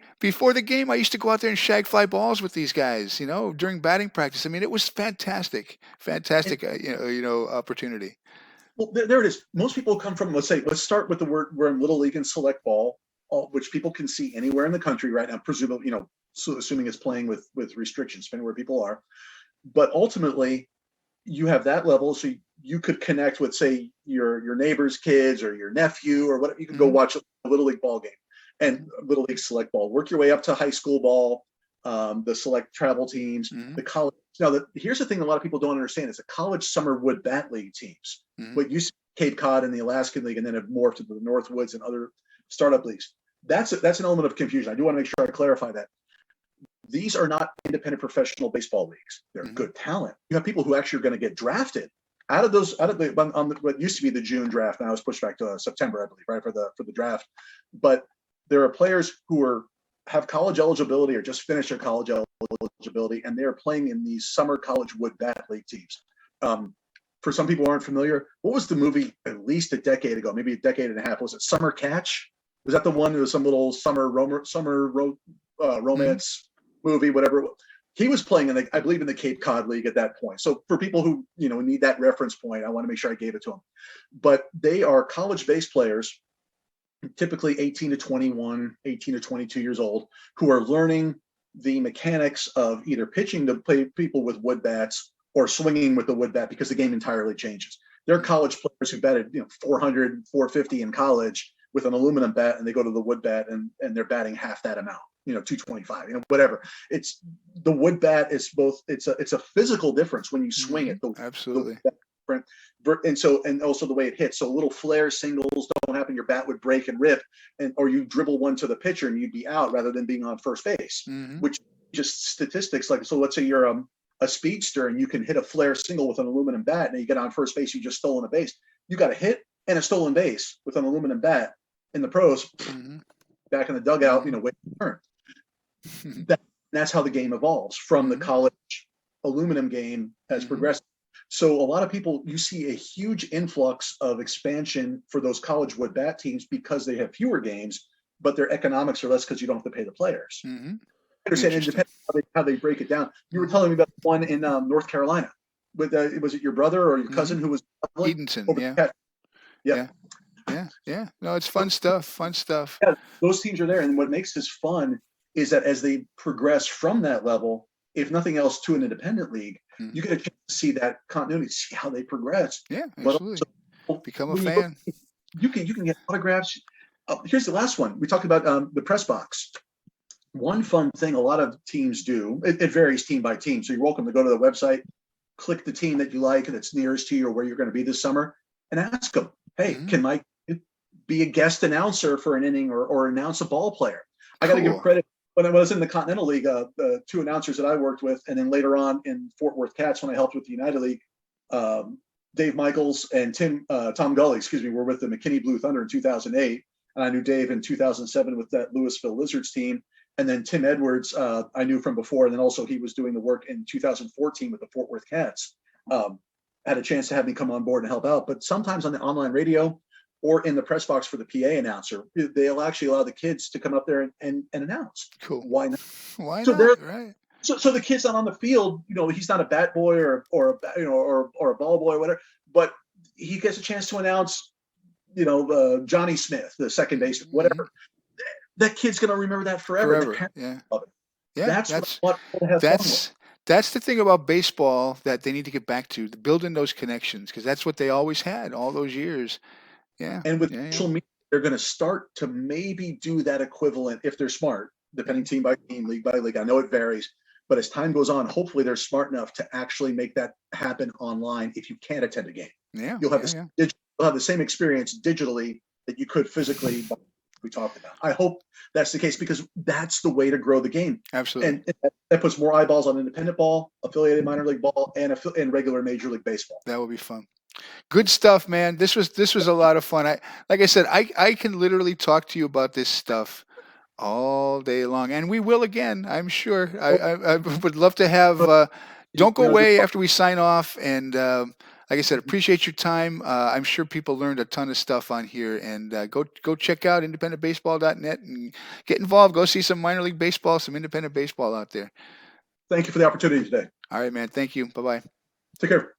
I used to go out there and shag fly balls with these guys. During batting practice. I mean, it was fantastic, fantastic. Opportunity. Well, there it is. Most people come from, let's start with the word, we're in Little League and select ball, which people can see anywhere in the country right now, presumably, so assuming it's playing with restrictions, depending where people are. But ultimately, you have that level, so you could connect with, say, your neighbor's kids or your nephew or whatever. You can go watch a Little League ball game and Little League select ball. Work your way up to high school ball, the select travel teams, the college. Now, here's the thing a lot of people don't understand is the college summer wood bat league teams. What used to be Cape Cod and the Alaskan League, and then have morphed into the Northwoods and other startup leagues. That's an element of confusion. I do want to make sure I clarify that. These are not independent professional baseball leagues. They're good talent. You have people who actually are going to get drafted out of what used to be the June draft. Now it's pushed back to September, I believe, right, for the draft. But there are players who have college eligibility or just finished their college eligibility, and they're playing in these summer college wood bat league teams. For some people who aren't familiar, what was the movie at least a decade ago, maybe a decade and a half? Was it Summer Catch? Was that the one? There was some little summer romance movie, whatever. He was playing I believe in the Cape Cod League at that point. So for people who need that reference point, I want to make sure I gave it to them. But they are college-based players, typically 18 to 21, 18 to 22 years old, who are learning the mechanics of either pitching to play people with wood bats or swinging with the wood bat, because the game entirely changes. They're college players who batted 400, 450 in college with an aluminum bat, and they go to the wood bat and they're batting half that amount, 225, whatever. It's the wood bat is both. It's a physical difference when you swing it. Absolutely. And also the way it hits. So little flare singles don't happen. Your bat would break and rip, or you dribble one to the pitcher and you'd be out rather than being on first base, which just statistics like, so let's say you're a speedster and you can hit a flare single with an aluminum bat and you get on first base, you just stolen a base. You got a hit and a stolen base with an aluminum bat in the pros, back in the dugout, waiting for turn. That's how the game evolves from the college aluminum game has progressed. So a lot of people, you see a huge influx of expansion for those college wood bat teams because they have fewer games, but their economics are less because you don't have to pay the players. I understand it depends how they break it down. You were telling me about one in North Carolina. Was it your brother or your cousin who was Edenton? Yeah. No, it's fun stuff. Yeah, those teams are there, and what makes this fun is that as they progress from that level, if nothing else, to an independent league, you get a chance to see that continuity, see how they progress. Yeah, absolutely. Become a fan. You can get autographs. Here's the last one. We talked about the press box. One fun thing a lot of teams do, it varies team by team. So you're welcome to go to the website, click the team that you like that's nearest to you or where you're going to be this summer, and ask them, hey, can Mike be a guest announcer for an inning or announce a ball player? I got to give credit. When I was in the Continental League, the two announcers that I worked with, and then later on in Fort Worth Cats when I helped with the United League, Dave Michaels and Tom Gully, were with the McKinney Blue Thunder in 2008. And I knew Dave in 2007 with that Louisville Lizards team. And then Tim Edwards, I knew from before. And then also he was doing the work in 2014 with the Fort Worth Cats. Had a chance to have me come on board and help out. But sometimes on the online radio or in the press box for the PA announcer, they'll actually allow the kids to come up there and announce. Cool. Why not? Why not? Right. So the kid's not on the field. He's not a bat boy or a ball boy or whatever. But he gets a chance to announce, Johnny Smith, the second baseman, whatever. That kid's going to remember that forever. Yeah. That's what to have fun with. That's the thing about baseball that they need to get back to, building those connections, because that's what they always had all those years. Yeah. And with social media, they're going to start to maybe do that equivalent if they're smart. depending team by team, league by league. I know it varies, but as time goes on, hopefully they're smart enough to actually make that happen online. If you can't attend a game, you'll have you'll have the same experience digitally that you could physically. We talked about. I hope that's the case, because that's the way to grow the game. Absolutely. And that puts more eyeballs on independent ball, affiliated minor league ball, and regular major league baseball. That would be fun. Good stuff, man. This was a lot of fun. Like I said, I can literally talk to you about this stuff all day long, and we will again, I'm sure. I would love to have. Don't go away after we sign off, and like I said, appreciate your time. I'm sure people learned a ton of stuff on here, and go check out independentbaseball.net and get involved. Go see some minor league baseball, some independent baseball out there. Thank you for the opportunity today. All right, man. Thank you. Bye-bye. Take care.